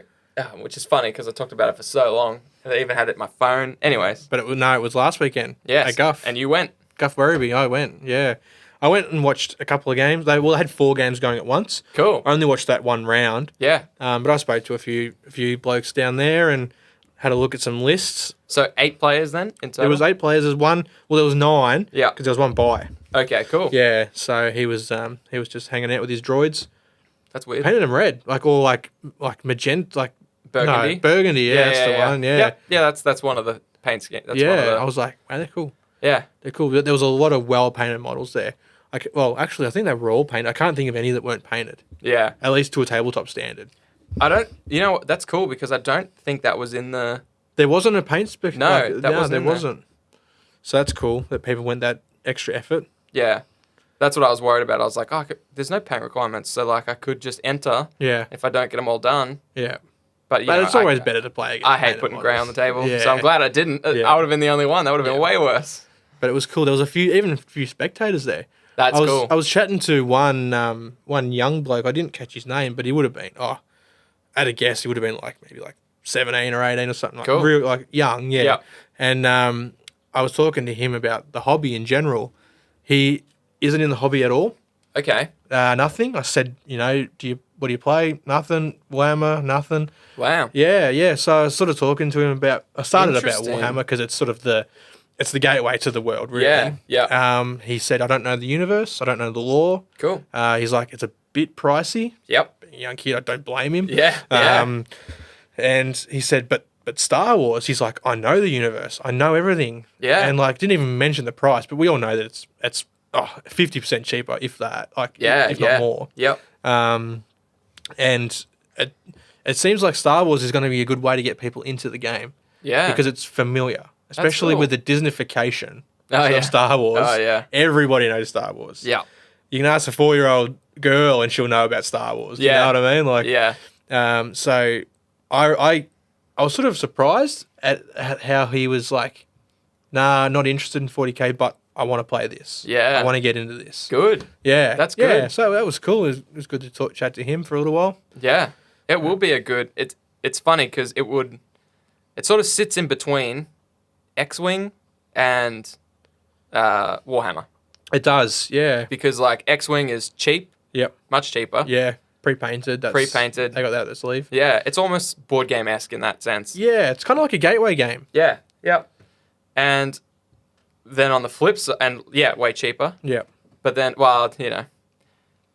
which is funny because I talked about it for so long. And I even had it in my phone. Anyways. But it was last weekend. Yes. At Guff. And you went. Guff Werribee, I went, yeah. I went and watched a couple of games. They had 4 games going at once. Cool. I only watched that one round. Yeah. But I spoke to a few blokes down there and had a look at some lists. So 8 players then in total? There was 8 players. There was 9. Yeah. Because there was one bye. Okay, cool. Yeah. So he was just hanging out with his droids. That's weird. Painted them red, like magenta, like Burgundy? No, burgundy. Yeah, that's the one. Yeah. Yep. Yeah, that's one of the paint schemes. That's one of Yeah. the, I was like, wow, they're cool. yeah. They're cool. There was a lot of well painted models there. Actually, I think they were all painted. I can't think of any that weren't painted. Yeah. At least to a tabletop standard. You know what? That's cool because I don't think that was in the. There wasn't a paint spec. No, that wasn't there in there. wasn't. So that's cool that people went that extra effort. Yeah. That's what I was worried about. I was like, there's no paint requirements. So, like, I could just enter Yeah, if I don't get them all done. yeah. But, But it's always better to play against I hate painted putting models. grey on the table. Yeah. So I'm glad I didn't. Yeah. I would have been the only one. That would have been Yeah. way worse. But it was cool. There was a few spectators there. That's I was, cool. I was chatting to one young bloke. I didn't catch his name, but he would have been. At a guess, he would have been maybe 17 or 18 or something. Cool. Real young, yeah. Yeah. And I was talking to him about the hobby in general. He isn't in the hobby at all. Okay. Nothing. I said, what do you play? Nothing. Warhammer, nothing. Wow. Yeah. So I was sort of talking to him about. I started about Interesting. Warhammer because it's sort of it's the gateway to the world, really. Yeah. He said, I don't know the universe. I don't know the lore. Cool. He's like, it's a bit pricey. Yep. Being a young kid, I don't blame him. Yeah. And he said, but Star Wars, he's like, I know the universe. I know everything. Yeah. And like, didn't even mention the price, but we all know that it's 50% cheaper, if that. Like, if not more. Yep. And it seems like Star Wars is going to be a good way to get people into the game. Yeah. Because it's familiar, especially cool. with the Disneyfication Oh, yeah. of Star Wars. Oh, yeah. Everybody knows Star Wars. Yeah. You can ask a 4-year-old girl and she'll know about Star Wars. Yeah. You know what I mean? Like, Yeah. So I was sort of surprised at how he was like, nah, not interested in 40K, but I want to play this. Yeah. I want to get into this. Good. Yeah. That's Yeah, good. so that was cool. It was good to chat to him for a little while. Yeah. It will be a good. It's funny because it sort of sits in between X-Wing and Warhammer, It does, yeah. because like X-Wing is cheap, Yep. much cheaper. Yeah. Pre-painted. Pre-painted. They got that at the sleeve. Yeah, it's almost board game-esque in that sense. Yeah, it's kind of like a gateway game. Yeah. Yep. And then on the flip side, and yeah, way cheaper. Yeah. But then, well,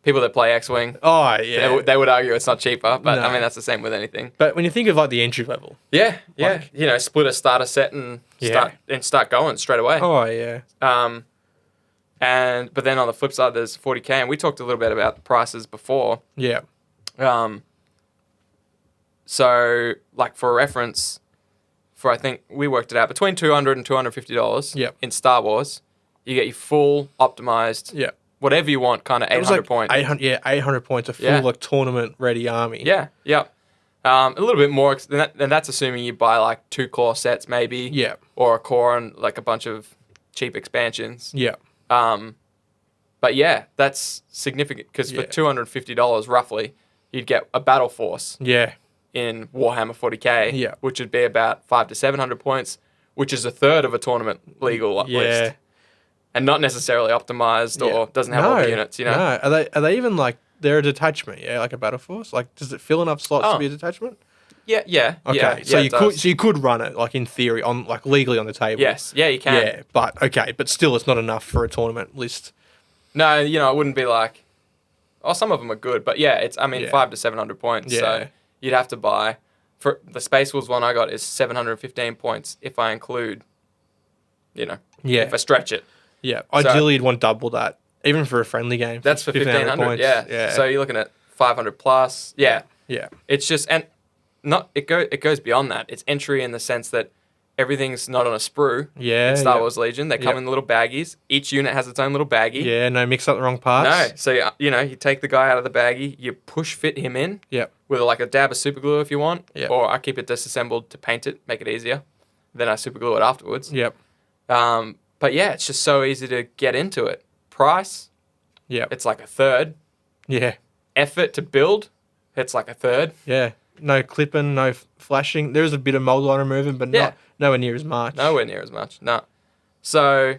people that play X-Wing, Oh, yeah. they would argue it's not cheaper. But No. I mean, that's the same with anything. But when you think of like the entry level. Yeah. Yeah. Like- Split a starter set and start going straight away. Oh, yeah. But then on the flip side, there's 40K, and we talked a little bit about the prices before. Yeah. So like for reference, I think we worked it out between $200 and $250. Yep. In Star Wars, you get your full optimized, Yeah. whatever you want, kind of It was 800 like points. 800 points, a full Yeah. like tournament ready army. Yeah. Yep. A little bit more, and that's assuming you buy like 2 core sets maybe. Yeah. Or a core and like a bunch of cheap expansions. Yeah. But yeah, that's significant because Yeah. for $250 roughly, you'd get a battle force Yeah. in Warhammer 40K, Yeah. which would be about 500 to 700 points, which is a third of a tournament legal Yeah. list, and not necessarily optimized or doesn't have all the units. No. Are they even like they're a detachment? Yeah, like a battle force. Like, does it fill enough slots to be a detachment? Yeah. Okay, Yeah, so it you does. could run it like in theory on like legally on the table. Yes, yeah, you can. Yeah, but still, it's not enough for a tournament list. No, it wouldn't be like. Oh, some of them are good, but yeah, it's 500 to 700 points. Yeah. So you'd have to buy. For the Space Wolves one I got is 715 points if I include. Yeah. If I stretch it. Yeah, ideally you'd want double that, even for a friendly game. That's for 1500 points. Yeah. So you're looking at 500 plus. Yeah. Yeah. It's just it goes beyond that. It's entry in the sense that everything's not on a sprue. Yeah, in Star yeah. Wars Legion, they come Yep. in little baggies. Each unit has its own little baggie. Yeah, no, mix up the wrong parts. No, so you take the guy out of the baggie, you push fit him in Yep. with like a dab of super glue if you want, Yep. or I keep it disassembled to paint it, make it easier. Then I super glue it afterwards. Yep. But yeah, it's just so easy to get into it. Price, Yep. it's like a third. Yeah. Effort to build, it's like a third. Yeah. No clipping, no flashing. There is a bit of mold line removing, but Yeah. nowhere near as much. Nowhere near as much. No. So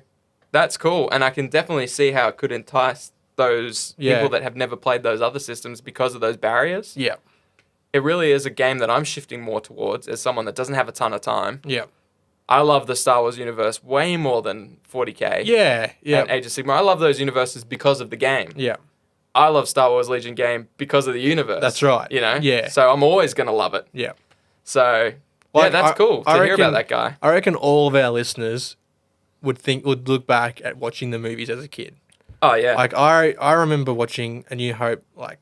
that's cool. And I can definitely see how it could entice those Yeah. people that have never played those other systems because of those barriers. Yeah. It really is a game that I'm shifting more towards as someone that doesn't have a ton of time. Yeah. I love the Star Wars universe way more than 40K Yeah. Yeah. and Age of Sigmar. I love those universes because of the game. Yeah. I love Star Wars Legion game because of the universe. That's right. Yeah. Yeah. So I'm always going to love it. Yeah. So, Like, that's cool to hear about that guy. I reckon all of our listeners would look back at watching the movies as a kid. Oh, yeah. Like I remember watching A New Hope like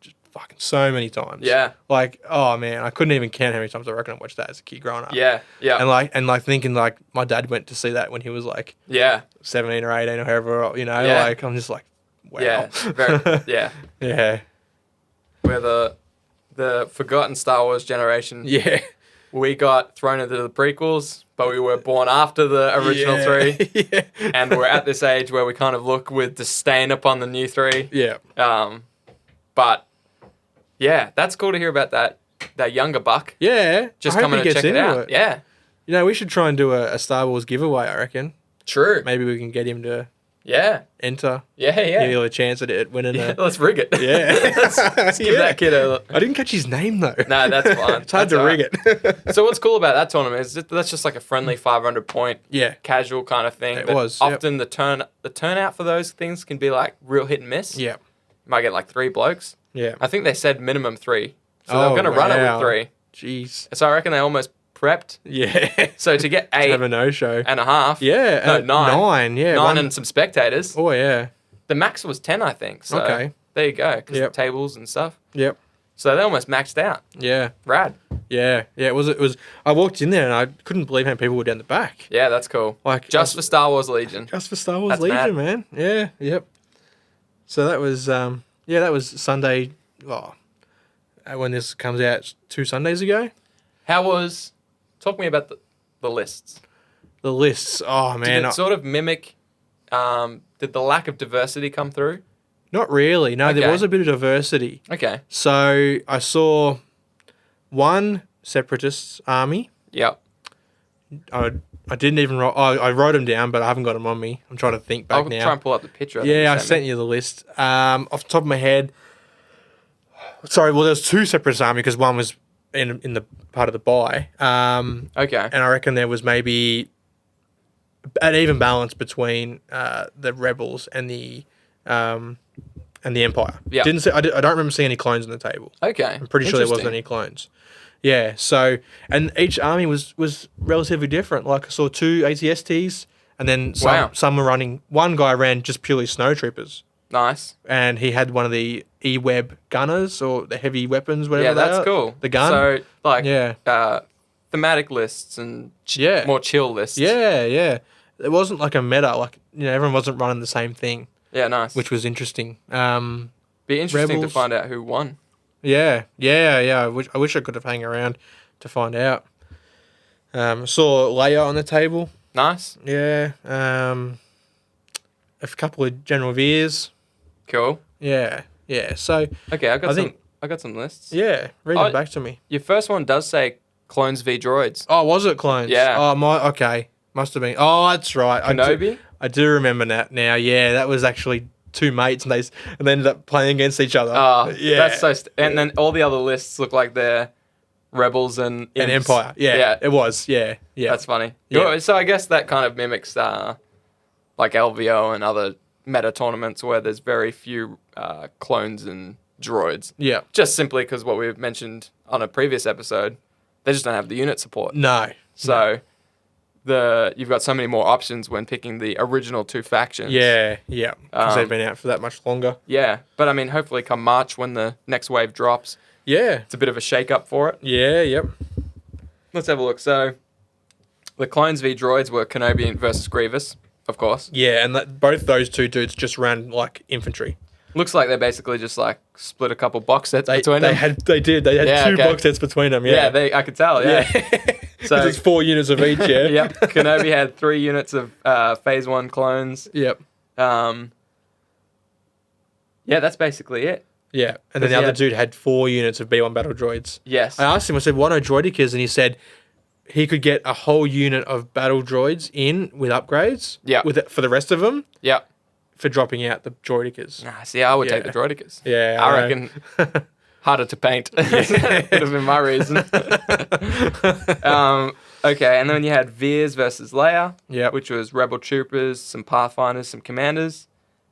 just fucking so many times. Yeah. Like, oh man, I couldn't even count how many times I reckon I watched that as a kid growing up. Yeah. Yeah. And like thinking like my dad went to see that when he was like Yeah. 17 or 18 or however, Yeah. like I'm just like, wow. Yeah. Very, yeah. Yeah. We're the forgotten Star Wars generation. Yeah. We got thrown into the prequels, but we were born after the original three. Yeah. And we're at this age where we kind of look with disdain upon the new three. Yeah. But yeah, that's cool to hear about that younger buck Yeah. just I hope coming he to gets check it into out. Yeah. You know, we should try and do a Star Wars giveaway, I reckon. True. Maybe we can get him to Yeah. enter. Yeah. Give you a chance at winning Yeah, a... let's rig it. Yeah. let's give that kid a. I didn't catch his name, though. No, that's fine. It's hard That's to rig it. So what's cool about that tournament is that's just like a friendly 500 point Yeah. casual kind of thing. It but was, yep. often the turnout for those things can be like real hit and miss. Yeah. You might get like 3 blokes. Yeah. I think they said minimum 3. So Oh, they're going to run it wow. with 3. Jeez. So I reckon they almost prepped. Yeah. So to get To have 8 a no-show. and a half. Yeah. No, 9. 9, yeah. 9 and some spectators. Oh, yeah. The max was 10, I think. So Okay. there you go. Because Yep. the tables and stuff. Yep. So they almost maxed out. Yeah. Rad. Yeah. Yeah. It was. I walked in there and I couldn't believe how many people were down the back. Yeah, that's cool. Like Just for Star Wars Legion. Just for Star Wars That's Legion, mad. man. Yeah. Yep. So that was that was Sunday. Oh, when this comes out, 2 Sundays ago. Talk to me about the lists. The lists. Oh man. Did it sort of mimic, did the lack of diversity come through? Not really. No, there Okay. was a bit of diversity. Okay. So I saw one separatist army. Yep. I didn't even write. I wrote them down, but I haven't got them on me. I'm trying to think back I'll now. try and pull up the picture. I sent you the list. Off the top of my head. Sorry, well, there's 2 separatist army because one was in the part of the buy. Okay. And I reckon there was maybe an even balance between the rebels and the Empire. Yeah. Didn't see, I don't remember seeing any clones on the table. Okay. I'm pretty sure there wasn't any clones. Yeah. So, and each army was relatively different. Like I saw 2 ATSTs, and then Wow. some were running. One guy ran just purely snowtroopers, Nice. and he had one of the E-Web gunners or the heavy weapons, whatever. Yeah, they that's are. cool. The gun. So, like, Yeah. thematic lists and Yeah. more chill lists. Yeah, yeah. It wasn't like a meta, like everyone wasn't running the same thing, Yeah, nice. which was interesting. Be interesting Rebels. to find out who won. Yeah. I wish I could have hung around to find out. Saw Leia on the table. Nice. Yeah. A couple of General Veers. Cool. Yeah. So Okay, I I think- got some lists. yeah, read Oh, them back to me. Your first one does say clones v droids. Oh, was it clones? Yeah. Oh okay. Must have been. Oh, that's right. Kenobi? I do remember that now. Yeah, that was actually 2 mates, and they ended up playing against each other. Oh, yeah. that's so. And then all the other lists look like they're rebels and An imps. Empire. Yeah, it was. Yeah. That's funny. Yeah. So I guess that kind of mimics like LVO and other meta tournaments where there's very few clones and droids. Yeah. Just simply because what we've mentioned on a previous episode, they just don't have the unit support. No. So you've got so many more options when picking the original 2 factions. Yeah. Because they've Um, been out for that much longer. Yeah. But I mean, hopefully come March when the next wave drops, Yeah. it's a bit of a shake-up for it. Yeah. Yep. Let's have a look. So the clones v droids were Kenobi versus Grievous, of course. Yeah, and both those 2 dudes just ran like infantry. Looks like they basically just like split a couple box sets They between them. had 2 Yeah, okay. box sets between them. Yeah, Yeah. I could tell. Yeah. So it's 4 units of each. Yeah. Yep. Kenobi had 3 units of Phase 1 clones. Yep. Yeah, that's basically it. Yeah, and then the he other had- dude had 4 units of B1 battle droids. Yes. I asked him, I said, what are droidicas? And he said he could get a whole unit of battle droids in with upgrades. Yeah. For the rest of them, Yep. for dropping out the droidicas. Nah, see, I would take the Yeah. droidicas. Yeah, I I know. reckon harder to paint. Would have been my reason. Okay, and then you had Veers versus Leia, Yep. which was Rebel Troopers, some Pathfinders, some Commanders.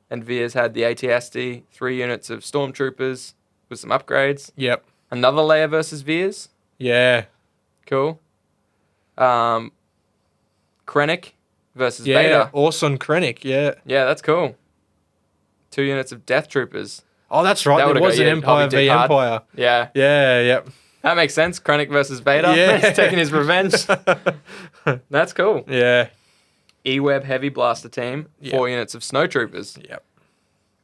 And Veers had the ATSD, 3 units of Stormtroopers with some upgrades. Yep. Another Leia versus Veers. Yeah. Cool. Krennic versus Yeah. Vader. Orson Krennic. Yeah. Yeah, that's cool. 2 units of Death Troopers. Oh, that's right. That There would've was got an you, Empire Hobby v Dick hard. Empire. Yeah, Yeah. Yep. that makes sense. Krennic versus Vader. Yeah. He's taking his revenge. That's cool. Yeah. E-Web Heavy Blaster Team, 4 units of Snow Troopers. Yep.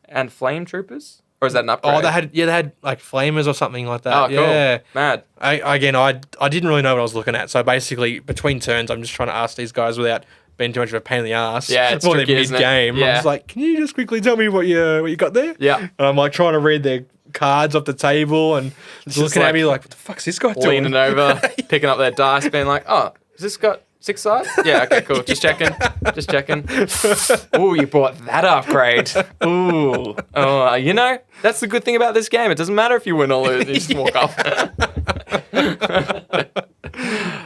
And Flame Troopers? Or is that an upgrade? Oh, they had like flamers or something like that. Oh, cool. Yeah. Mad. I didn't really know what I was looking at. So basically, between turns, I'm just trying to ask these guys without being too much of a pain in the ass. Yeah, it's While they're tricky, isn't it? mid-game. Yeah. I'm just like, can you just quickly tell me what you got there? Yeah. And I'm like trying to read their cards off the table and just looking like at me like, what the fuck's this guy doing? Leaning over, picking up their dice, being like, oh, Has this got 6 sides? Yeah, okay, cool. Just checking. Just checking. Ooh, you bought that upgrade. Ooh. Oh, you know, that's the good thing about this game. It doesn't matter if you win or lose. You just walk off.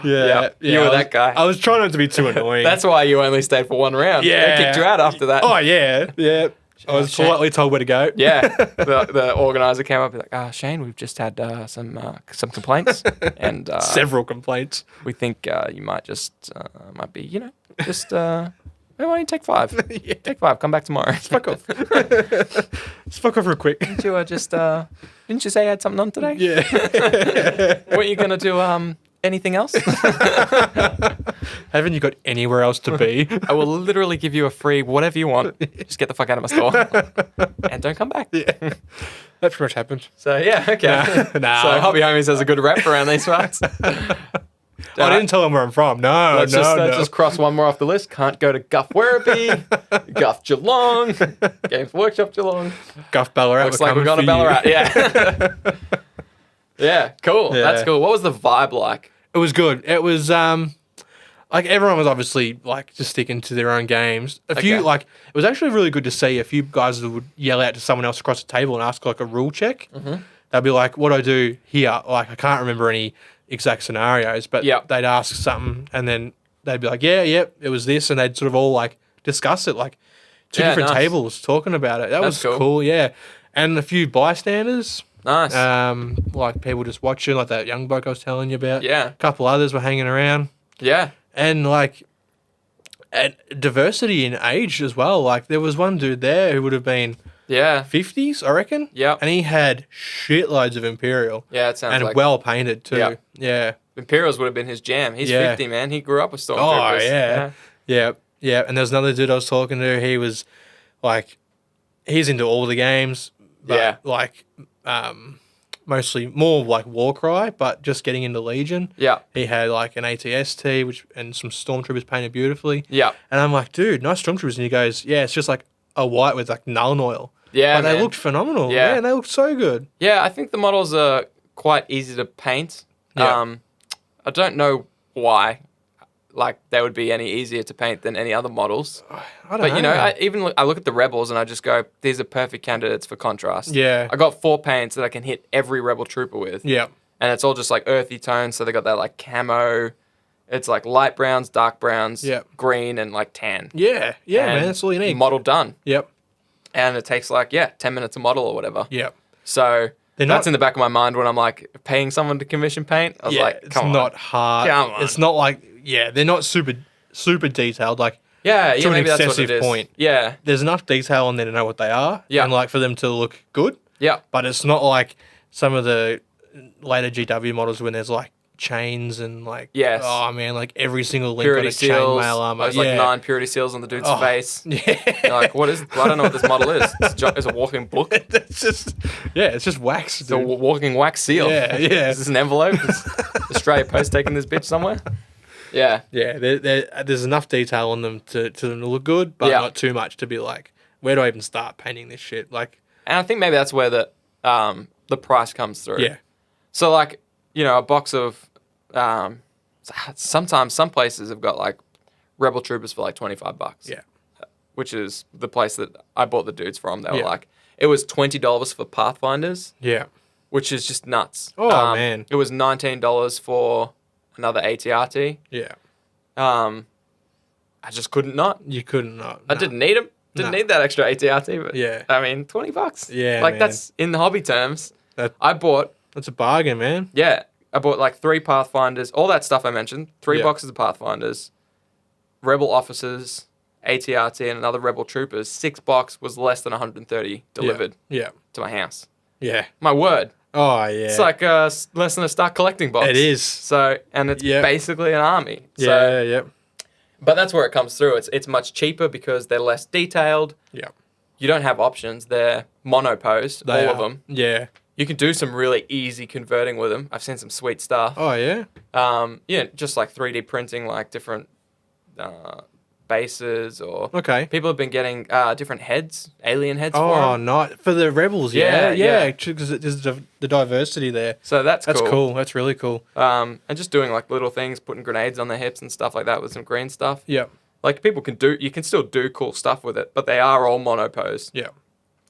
Yeah, you were I was- that guy. I was trying not to be too annoying. That's why you only stayed for 1 round. Yeah. They kicked you out after that. Oh yeah, yeah. I was Shane. politely told where to go. Yeah, the organizer came up and like, Shane, we've just had some complaints, and Several complaints. we think you might just might be, just why don't you take 5? Yeah. Take 5. Come back tomorrow. Fuck off. Just fuck off real quick. Didn't you didn't you say you had something on today? Yeah. Weren't you gonna do anything else? Haven't you got anywhere else to be? I will literally give you a free whatever you want. Just get the fuck out of my store and don't come back. Yeah. That pretty much happened. So yeah, okay. Nah. So Hobby Homies has a good rep around these parts. I didn't tell them where I'm from. No, Let's no. just cross one more off the list. Can't go to Guff Werribee, Guff Geelong, Games Workshop Geelong. Guff Ballarat. Looks like we're going to Ballarat. Yeah. Yeah, cool. Yeah. That's cool. What was the vibe like? It was good. It was like everyone was obviously like just sticking to their own games. A few Okay. like it was actually really good to see a few guys that would yell out to someone else across the table and ask like a rule check. Mm-hmm. They'd be like, "What do I do here?" Like I can't remember any exact scenarios, but Yep. they'd ask something and then they'd be like, "Yeah, yep, it was this," and they'd sort of all like discuss it, like two Yeah, different nice. tables talking about it. That That's was cool, yeah. And a few bystanders. Nice. Like people just watching, like that young bloke I was telling you about. Yeah. A couple others were hanging around. Yeah. And like and diversity in age as well. Like there was one dude there who would have been Yeah. 50s, I reckon. Yep. And he had shitloads of Imperial. Yeah, it sounds And like well painted too. Yep. Yeah. Imperials would have been his jam. He's Yeah. 50, man. He grew up with Oh Stormtroopers. yeah. Yeah. Yeah. And there was another dude I was talking to. He was like he's into all the games. But Yeah. like mostly more like Warcry, but just getting into Legion. Yeah. He had like an ATST and some Stormtroopers painted beautifully. Yeah. And I'm like, dude, nice Stormtroopers. And he goes, yeah, it's just like a white with like Nuln oil. Yeah, But they man. looked phenomenal. Yeah. Man, they looked so good. Yeah, I think the models are quite easy to paint. Yeah. I don't know why, like they would be any easier to paint than any other models. I don't But know. you know, I look at the rebels and I just go, these are perfect candidates for contrast. Yeah. I got 4 paints that I can hit every rebel trooper with, Yeah. and it's all just like earthy tones. So they got that like camo. It's like light browns, dark browns, Yep. green, and like tan. Yeah. Yeah, And man. That's all you need. Model done, Yep. and it takes like 10 minutes a model or whatever. Yep. So They're that's not- in the back of my mind when I'm like paying someone to commission paint. I was Yeah, like, it's come on. not hard. Come on. It's not like, they're not super detailed. Like, Yeah, to yeah, an maybe that's what excessive it is. point. Yeah, there's enough detail on there to know what they are. Yeah. And like for them to look good. yeah, But it's not like some of the later GW models when there's like chains and like, Yes. oh man, like every single link purity on a seals. chainmail armor. There's like 9 purity seals on the dude's Oh, face. Yeah. You're like, what is? I don't know what this model is. It's a walking book. It's just, it's just wax. It's a walking wax seal. Yeah, yeah. Is this an envelope? Is Australia Post taking this bitch somewhere? Yeah, Yeah, there's enough detail on them to them to look good, but Yeah. not too much to be like, where do I even start painting this shit? Like, and I think maybe that's where the price comes through. yeah, So like, a box of, sometimes some places have got like rebel troopers for like $25. yeah, Which is the place that I bought the dudes from. They were Yeah. like, it was $20 for Pathfinders, yeah. which is just nuts. Oh, man. It was $19 for another ATRT. Yeah. I just couldn't not. You couldn't not. I didn't need them. Didn't need that extra ATRT. But Yeah. I mean, $20. Yeah, like man. that's in the hobby terms. That- I bought. That's a bargain, man. Yeah, I bought like 3 Pathfinders, all that stuff I mentioned, 3 Yeah. boxes of Pathfinders, Rebel officers, ATRT, and another Rebel troopers. 6 box was less than 130 delivered Yeah. to my house. Yeah. My word, Oh, yeah. it's like less than a start collecting box. It is. So, and it's Yeah. basically an army. Yeah, So, yeah. but that's where it comes through. It's much cheaper because they're less detailed. Yeah. You don't have options. They're monoposed, They all of are. them. Yeah. You can do some really easy converting with them. I've seen some sweet stuff. Oh, yeah. Just like 3D printing, like different bases, or Okay. people have been getting different heads, alien heads for Oh, 'em. not for the rebels. Yeah, Yeah, yeah. because there's the diversity there. So that's That's cool. cool. That's really cool. And just doing like little things, putting grenades on their hips and stuff like that with some green stuff. Yeah, Like you can still do cool stuff with it, but they are all monopose. yeah,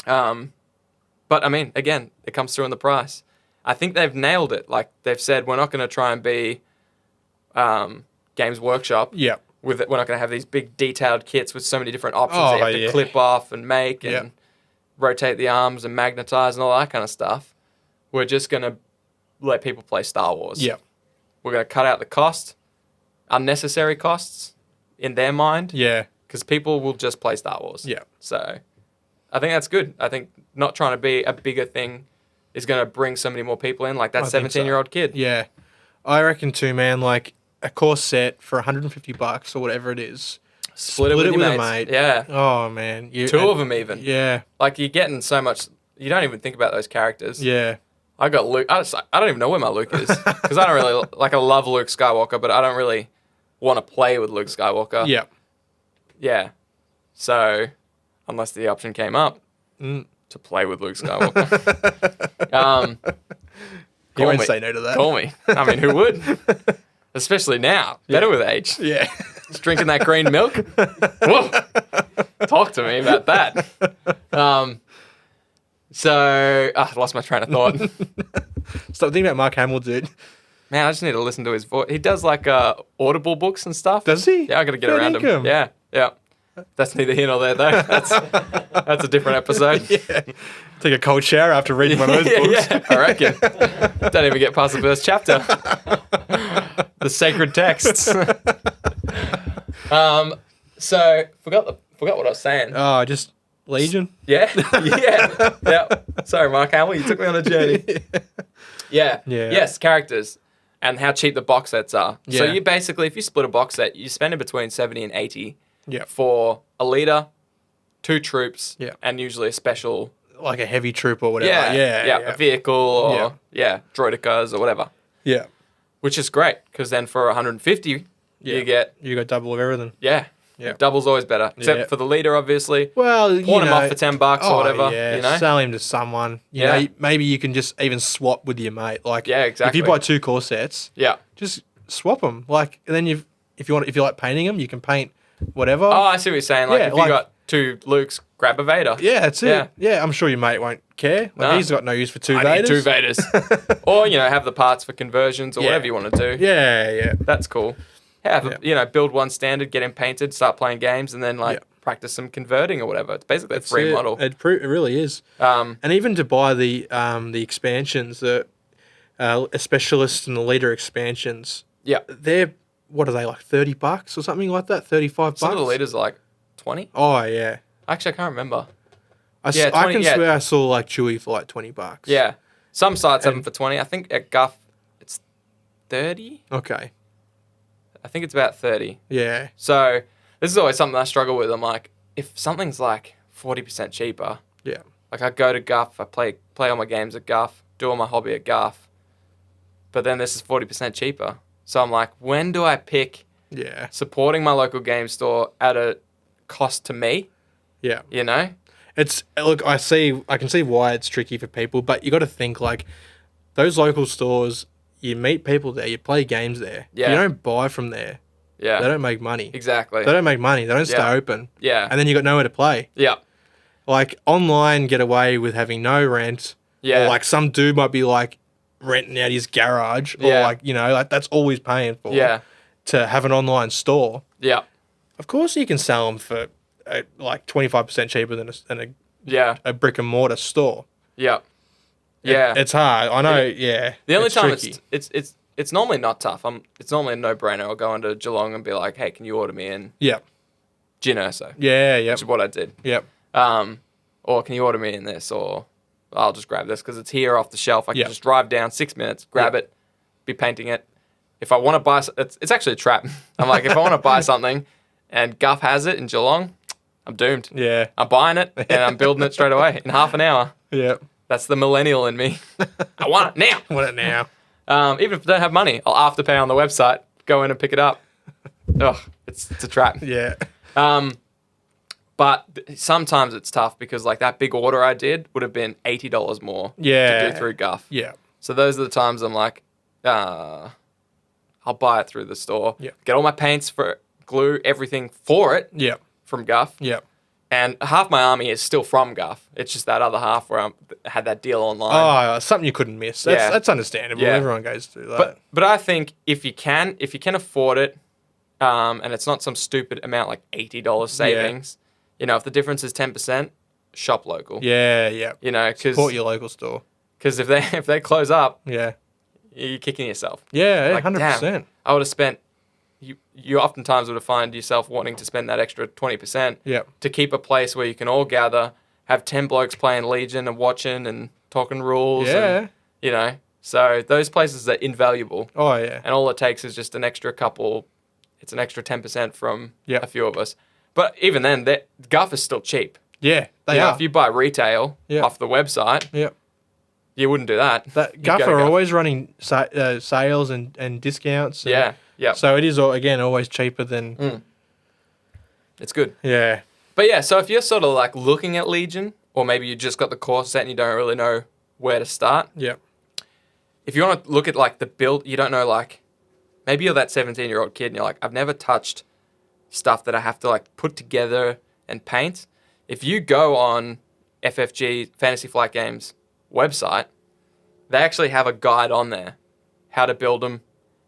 But I mean, again, it comes through in the price. I think they've nailed it. Like they've said, we're not going to try and be Games Workshop. yeah. With it, we're not going to have these big detailed kits with so many different options Oh, that you have to yeah. clip off and make and Yeah. rotate the arms and magnetize and all that kind of stuff. We're just going to let people play Star Wars. Yeah, We're going to cut out the cost, unnecessary costs in their mind, yeah, because people will just play Star Wars. yeah. So I think that's good. I think not trying to be a bigger thing is going to bring so many more people in, like that I think so. 17-year-old kid. Yeah, I reckon too, man. Like a course set for $150 or whatever it is. Split it with a your mates. mate. Yeah. Oh man, Two of them even. Yeah, Like you're getting so much, you don't even think about those characters. yeah, I got Luke. I don't even know where my Luke is because I don't really like. I love Luke Skywalker, but I don't really want to play with Luke Skywalker. yeah. Yeah. So, unless the option came up to play with Luke Skywalker, You won't me. say no to that. Call me. I mean, who would? Especially now, better with age. Yeah. Just drinking that green milk. Whoa. Talk to me about that. I lost my train of thought. Stop thinking about Mark Hamill, dude. Man, I just need to listen to his voice. He does like Audible books and stuff. Does he? Yeah, I got to get Fair around him. dinkum. Yeah, yeah. That's neither here nor there, though. That's a different episode. Yeah. Take a cold shower after reading one of those books. Yeah, I reckon. Don't even get past the first chapter. The sacred texts. So forgot what I was saying. Oh, just Legion. Yeah, yeah. Sorry, Mark Hamill, you took me on a journey. Yeah. Yeah. Yes, characters and how cheap the box sets are. So Yeah. you basically, if you split a box set, you spend in between 70 and 80 Yeah. for a leader, 2 troops, Yeah. and usually a special. Like a heavy troop or whatever. Yeah, a vehicle or droidicas or whatever. Yeah. Which is great because then for 150 Yeah. you get You got double of everything. yeah. Yeah. Double's always better, except Yeah. for the leader, obviously. Well, Pawn him off for $10 or whatever. Yeah, You know, sell him to someone. You Yeah. know, maybe you can just even swap with your mate. Like, Yeah, exactly. If you buy 2 core sets, yeah. just swap them. Like, and then if you like painting them, you can paint whatever. Oh, I see what you're saying. Like Yeah, if you like- got 2 Lukes, grab a Vader. yeah, that's it. Yeah. Yeah. I'm sure your mate won't care. Like, No. he's got no use for 2 I Vaders. need 2 Vaders. Or, have the parts for conversions or Yeah. whatever you want to do. Yeah, yeah. That's cool. Build one standard, get him painted, start playing games, and then practice some converting or whatever. It's basically a free model. It really is. And even to buy the expansions, the a specialist and the leader expansions, Yeah. they're what are they like $30 or something like that? $35. Some of the leaders are like 20. Oh yeah. Actually, I can't remember. I 20, can yeah. swear I saw like Chewy for like $20. Yeah. Some sites have them for 20. I think at Guff it's 30. Okay. I think it's about 30. Yeah. So this is always something I struggle with. I'm like, if something's like 40% cheaper, Yeah. like I go to Guff, I play all my games at Guff, do all my hobby at Guff, but then this is 40% cheaper. So I'm like, when do I pick Yeah. supporting my local game store at a cost to me? Yeah. You know? It's look, I can see why it's tricky for people, but you got to think like those local stores. You meet people there, you play games there. Yeah. You don't buy from there. Yeah. They don't make money. Exactly. They don't make money. They don't stay Yeah. open. Yeah. And then you got nowhere to play. Yeah. Like online, get away with having no rent. Yeah. Or like some dude might be like renting out his garage, or Yeah. like like that's all he's paying for. Yeah. To have an online store. Yeah. Of course, you can sell them for like 25% cheaper than Yeah. a brick and mortar store. Yeah. Yeah. It's hard. I know. Yeah. The only time tricky. it's normally not tough. It's normally a no-brainer. I'll go into Geelong and be like, "Hey, can you order me in Yeah. gin urso?" Yeah. Yep. Which is what I did. Yep. Or can you order me in this? Or I'll just grab this because it's here off the shelf. I can Yeah. just drive down 6 minutes, grab it, be painting it. If I want to buy, it's actually a trap. I'm like, if I want to buy something, and Guff has it in Geelong, I'm doomed. Yeah. I'm buying it and I'm building it straight away in half an hour. Yep. That's the millennial in me. I want it now. Want it now? Even if I don't have money, I'll afterpay on the website, go in and pick it up. Ugh, it's a trap. Yeah. But sometimes it's tough because like that big order I did would have been $80 more Yeah. to do through Guff. Yeah. So those are the times I'm like, I'll buy it through the store. Yeah. Get all my paints for glue, everything for it Yeah. from Guff. Yeah. And half my army is still from Guff. It's just that other half where I had that deal online. Oh, something you couldn't miss. That's understandable. Yeah. Everyone goes through that. But I think if you can afford it, and it's not some stupid amount like $80 savings, you know, if the difference is 10%, shop local. yeah. Yeah. You know, Support your local store. because if they close up, Yeah. you're kicking yourself. Yeah. Like, 100%. damn, I would have spent. You oftentimes would have find yourself wanting to spend that extra 20% Yeah. to keep a place where you can all gather, have 10 blokes playing Legion and watching and talking rules. Yeah. And, you know, so those places are invaluable. Oh, yeah. And all it takes is just an extra couple. It's an extra 10% from Yep. a few of us. But even then, Guff is still cheap. Yeah. They You know, are. if you buy retail Yep. off the website, Yep. you wouldn't do that. That You'd Guff go to are Guff. always running sales and discounts. And Yeah. Yeah. So it is, again, always cheaper than. It's good. Yeah. But yeah, so if you're sort of like looking at Legion, or maybe you just got the core set and you don't really know where to start, Yeah. if you want to look at like the build, you don't know, like maybe you're that 17-year-old kid and you're like, I've never touched stuff that I have to like put together and paint. If you go on FFG Fantasy Flight Games website, they actually have a guide on there, how to build them,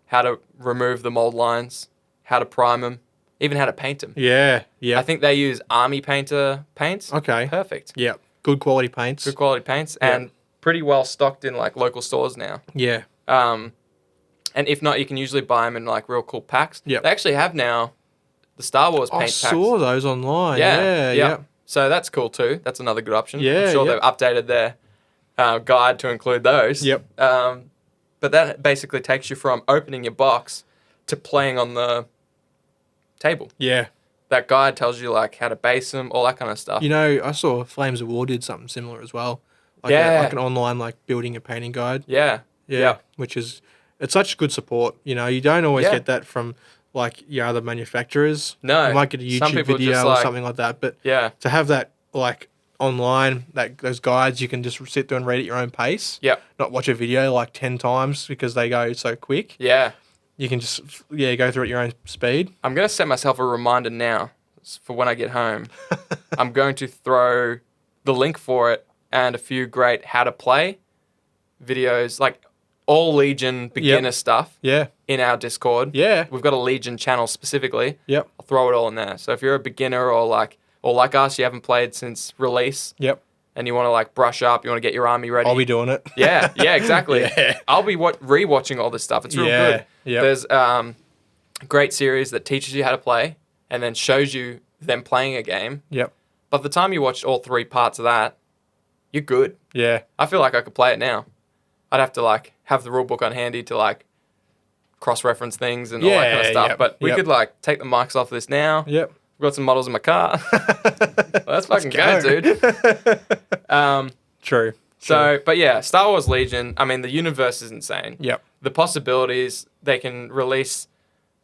how to remove the mold lines, how to prime them, even how to paint them. Yeah. Yeah. I think they use Army Painter paints. Okay. Perfect. Yeah. Good quality paints. Good quality paints Yeah. and pretty well stocked in like local stores now. Yeah. And if not, you can usually buy them in like real cool packs. Yep. They actually have now the Star Wars paint I packs. saw those online. Yeah. Yeah. So that's cool too. That's another good option. Yeah, I'm sure yep. they've updated their guide to include those. Yep. But that basically takes you from opening your box to playing on the table. Yeah. That guide tells you like how to base them, all that kind of stuff. You know, I saw Flames of War did something similar as well. Like Yeah. like an online like building a painting guide. Yeah. Yeah. Yep. Which is it's such good support. You know, you don't always Yeah. get that from like your other manufacturers. No. You might get a Some YouTube people video just, or like- something like that. But Yeah. to have that like online, those guides you can just sit there and read at your own pace. Yep. Not watch a video like 10 times because they go so quick. Yeah. You can just go through at your own speed. I'm going to set myself a reminder now for when I get home. I'm going to throw the link for it and a few great how to play videos, like all Legion beginner stuff Yeah. in our Discord. Yeah. We've got a Legion channel specifically. Yep. I'll throw it all in there. So if you're a beginner or like us, you haven't played since release Yep. and you want to like brush up, you want to get your army ready. I'll be doing it. Yeah, exactly. Yeah. I'll be re-watching all this stuff. It's real Yeah, good. yep. There's a great series that teaches you how to play and then shows you them playing a game. Yep. By the time you watched all 3 parts of that, you're good. Yeah. I feel like I could play it now. I'd have to like have the rule book on handy to like cross-reference things and all that kind of Yeah, stuff. yep, But we yep. could like take the mics off this now. Yep. We've got some models in my car. Let's fucking go, dude. True. So, but yeah, Star Wars Legion, I mean, the universe is insane. Yep. The possibilities, they can release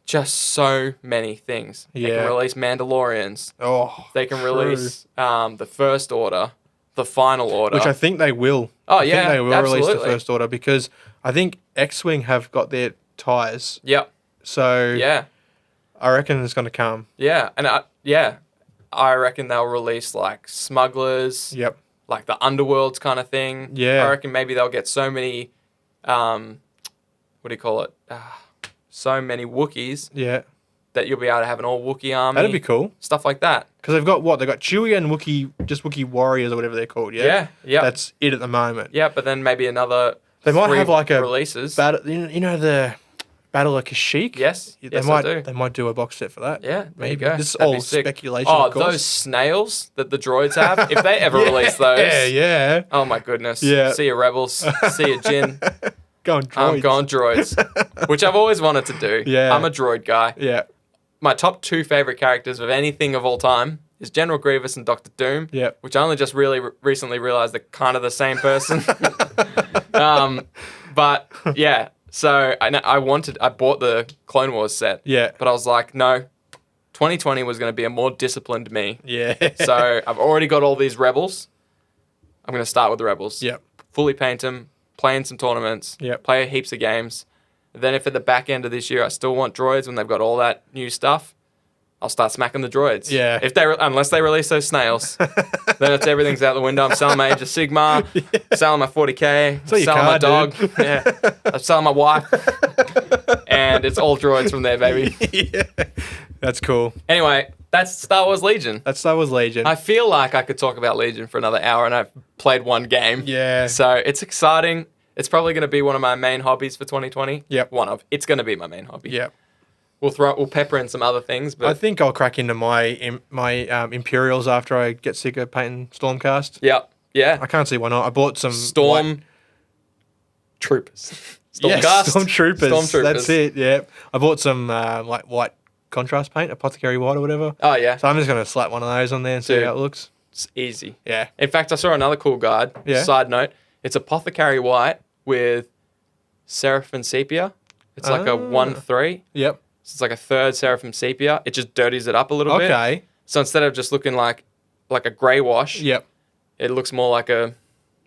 just so many things. They Yeah. can release Mandalorians. Oh. They can true. release the First Order, the Final Order. Which I think they will. Oh, I yeah, think they will release the absolutely. First Order because I think X-Wing have got their ties. Yep. So Yeah. I reckon it's going to come. Yeah. And I reckon they'll release like Smugglers, Yep. like the Underworlds kind of thing. Yeah. I reckon maybe they'll get so many, what do you call it? So many Wookiees Yeah. that you'll be able to have an all Wookiee army. That'd be cool. Stuff like that. Because they've got what? They've got Chewie and Wookiee, just Wookiee warriors or whatever they're called, yeah? Yeah. Yeah. That's it at the moment. Yeah, but then maybe another. They might 3 have like a releases. Battle, you know the Battle of Kashyyyk? Yes. They Yes, might I do. They might do a box set for that. Yeah, there Maybe. you go. This is That'd be all sick. speculation, Oh, of course. those snails that the droids have. If they ever release those. Yeah, yeah. Oh my goodness. Yeah. See you, Rebels. See you, Jin. Go on, droids. I'm gone droids. Which I've always wanted to do. Yeah. I'm a droid guy. Yeah, My top 2 favorite characters of anything of all time is General Grievous and Doctor Doom. yeah. Which I only just really recently realized they're kind of the same person. But yeah, so I bought the Clone Wars set. Yeah. But I was like, no, 2020 was going to be a more disciplined me. Yeah. So I've already got all these rebels. I'm going to start with the rebels. Yep. Fully paint them, play in some tournaments, Yep. play heaps of games. Then if at the back end of this year I still want droids when they've got all that new stuff, I'll start smacking the droids. Yeah. Unless they release those snails, then it's everything's out the window. I'm selling my Age of Sigmar, selling my 40k, Sell your selling my car, dog, dude. yeah, I'm selling my wife, and it's all droids from there, baby. Yeah. That's cool. Anyway, that's Star Wars Legion. That's Star Wars Legion. I feel like I could talk about Legion for another hour, and I've played one game. Yeah. So it's exciting. It's probably going to be one of my main hobbies for 2020. Yep. It's going to be my main hobby. Yep. We'll pepper in some other things, but I think I'll crack into my Imperials after I get sick of painting Stormcast. yeah. I can't see why not. I bought some Storm Troopers. Yes, Stormcast. Stormtroopers. That's it. Yeah. I bought some like white contrast paint, Apothecary White or whatever. Oh yeah, So I'm just gonna slap one of those on there and see Dude. how it looks. it's easy. Yeah. In fact, I saw another cool guide. Yeah. Side note: it's Apothecary White with Seraphim Sepia. It's like a 1/3. Yep. So it's like a third Seraphim Sepia. It just dirties it up a little bit. Okay. So instead of just looking like a grey wash, Yep. it looks more like a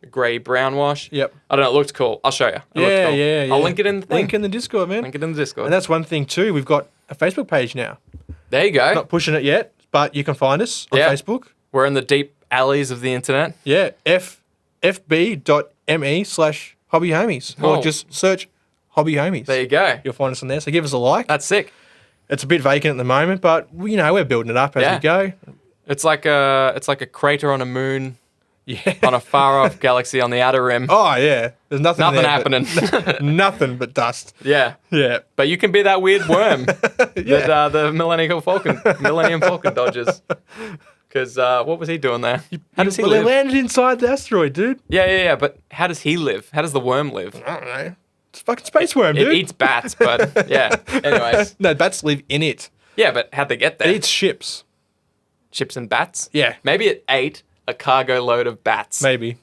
grey brown wash. Yep. I don't know. It looked cool. I'll show you. It looked Yeah, cool. yeah, yeah. I'll link it in the thing. Link in the Discord, man. Link it in the Discord. And that's one thing too. We've got a Facebook page now. There you go. Not pushing it yet, but you can find us on Yeah. Facebook. We're in the deep alleys of the internet. Yeah. fb.me/hobbyhomies. Or Oh. just search Hobby Homies. There you go. You'll find us on there. So give us a like. That's sick. It's a bit vacant at the moment, but we're building it up as Yeah. we go. It's like a crater on a moon Yeah. on a far off galaxy on the outer rim. Oh yeah. There's nothing. Nothing there happening. but- nothing but dust. Yeah. Yeah. But you can be that weird worm Yeah. that the Millennium Falcon dodges. Because what was he doing there? How does he Well, live? they landed inside the asteroid, dude. Yeah. But how does he live? How does the worm live? I don't know. It's a fucking space worm, It dude. eats bats, but yeah. Anyways. No, bats live in it. Yeah, but how'd they get there? It eats ships. Chips and bats? Yeah. Maybe it ate a cargo load of bats. Maybe.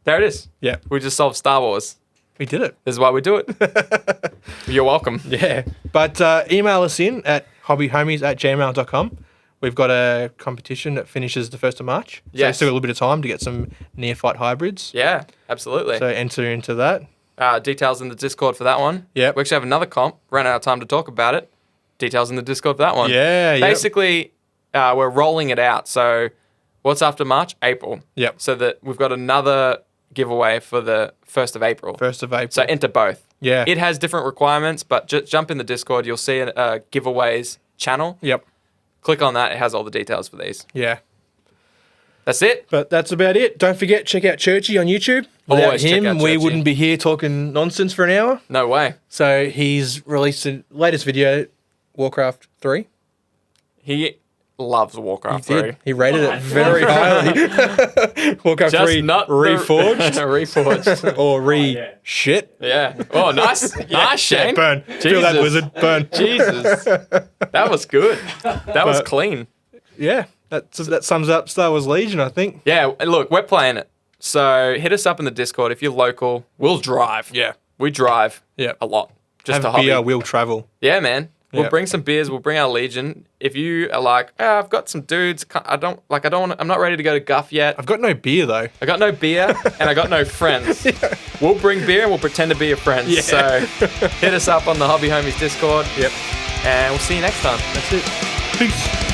There it is. Yeah. We just solved Star Wars. We did it. This is why we do it. You're welcome. Yeah. But email us in at hobbyhomies@gmail.com. We've got a competition that finishes the 1st of March. So Yes. still a little bit of time to get some near-fight hybrids. Yeah, absolutely. So enter into that. Details in the Discord for that one. Yep. We actually have another comp. Ran out of time to talk about it. Details in the Discord for that one. Yeah, yep. Basically, we're rolling it out. So what's after March? April. Yep. So that we've got another giveaway for the 1st of April. 1st of April. So enter both. Yeah. It has different requirements, but just jump in the Discord. You'll see a giveaways channel. Yep. Click on that. It has all the details for these. Yeah. That's it. But that's about it. Don't forget, check out Churchy on YouTube. Without Always check him, out we Churchy. wouldn't be here talking nonsense for an hour. No way. So he's released the latest video, Warcraft 3. He loves Warcraft 3. He rated it very highly. Warcraft Just 3 not the- reforged Reforged. or yeah. shit. Yeah. Oh, nice. Nice, Shane. Burn. Feel that Jesus. wizard. Burn. Jesus. That was good. That was But- clean. Yeah. That sums up Star Wars Legion, I think. Yeah, look, we're playing it. So hit us up in the Discord. If you're local, we'll drive. Yeah. We drive Yeah. a lot. Just Have a hobby. beer, we'll travel. Yeah, man. We'll Yeah. bring some beers. We'll bring our Legion. If you are like, I've got some dudes. I'm not ready to go to Guff yet. I've got no beer, though. I got no beer and I got no friends. We'll bring beer and we'll pretend to be your friends. Yeah. So hit us up on the Hobby Homies Discord. Yep. And we'll see you next time. That's it. Peace.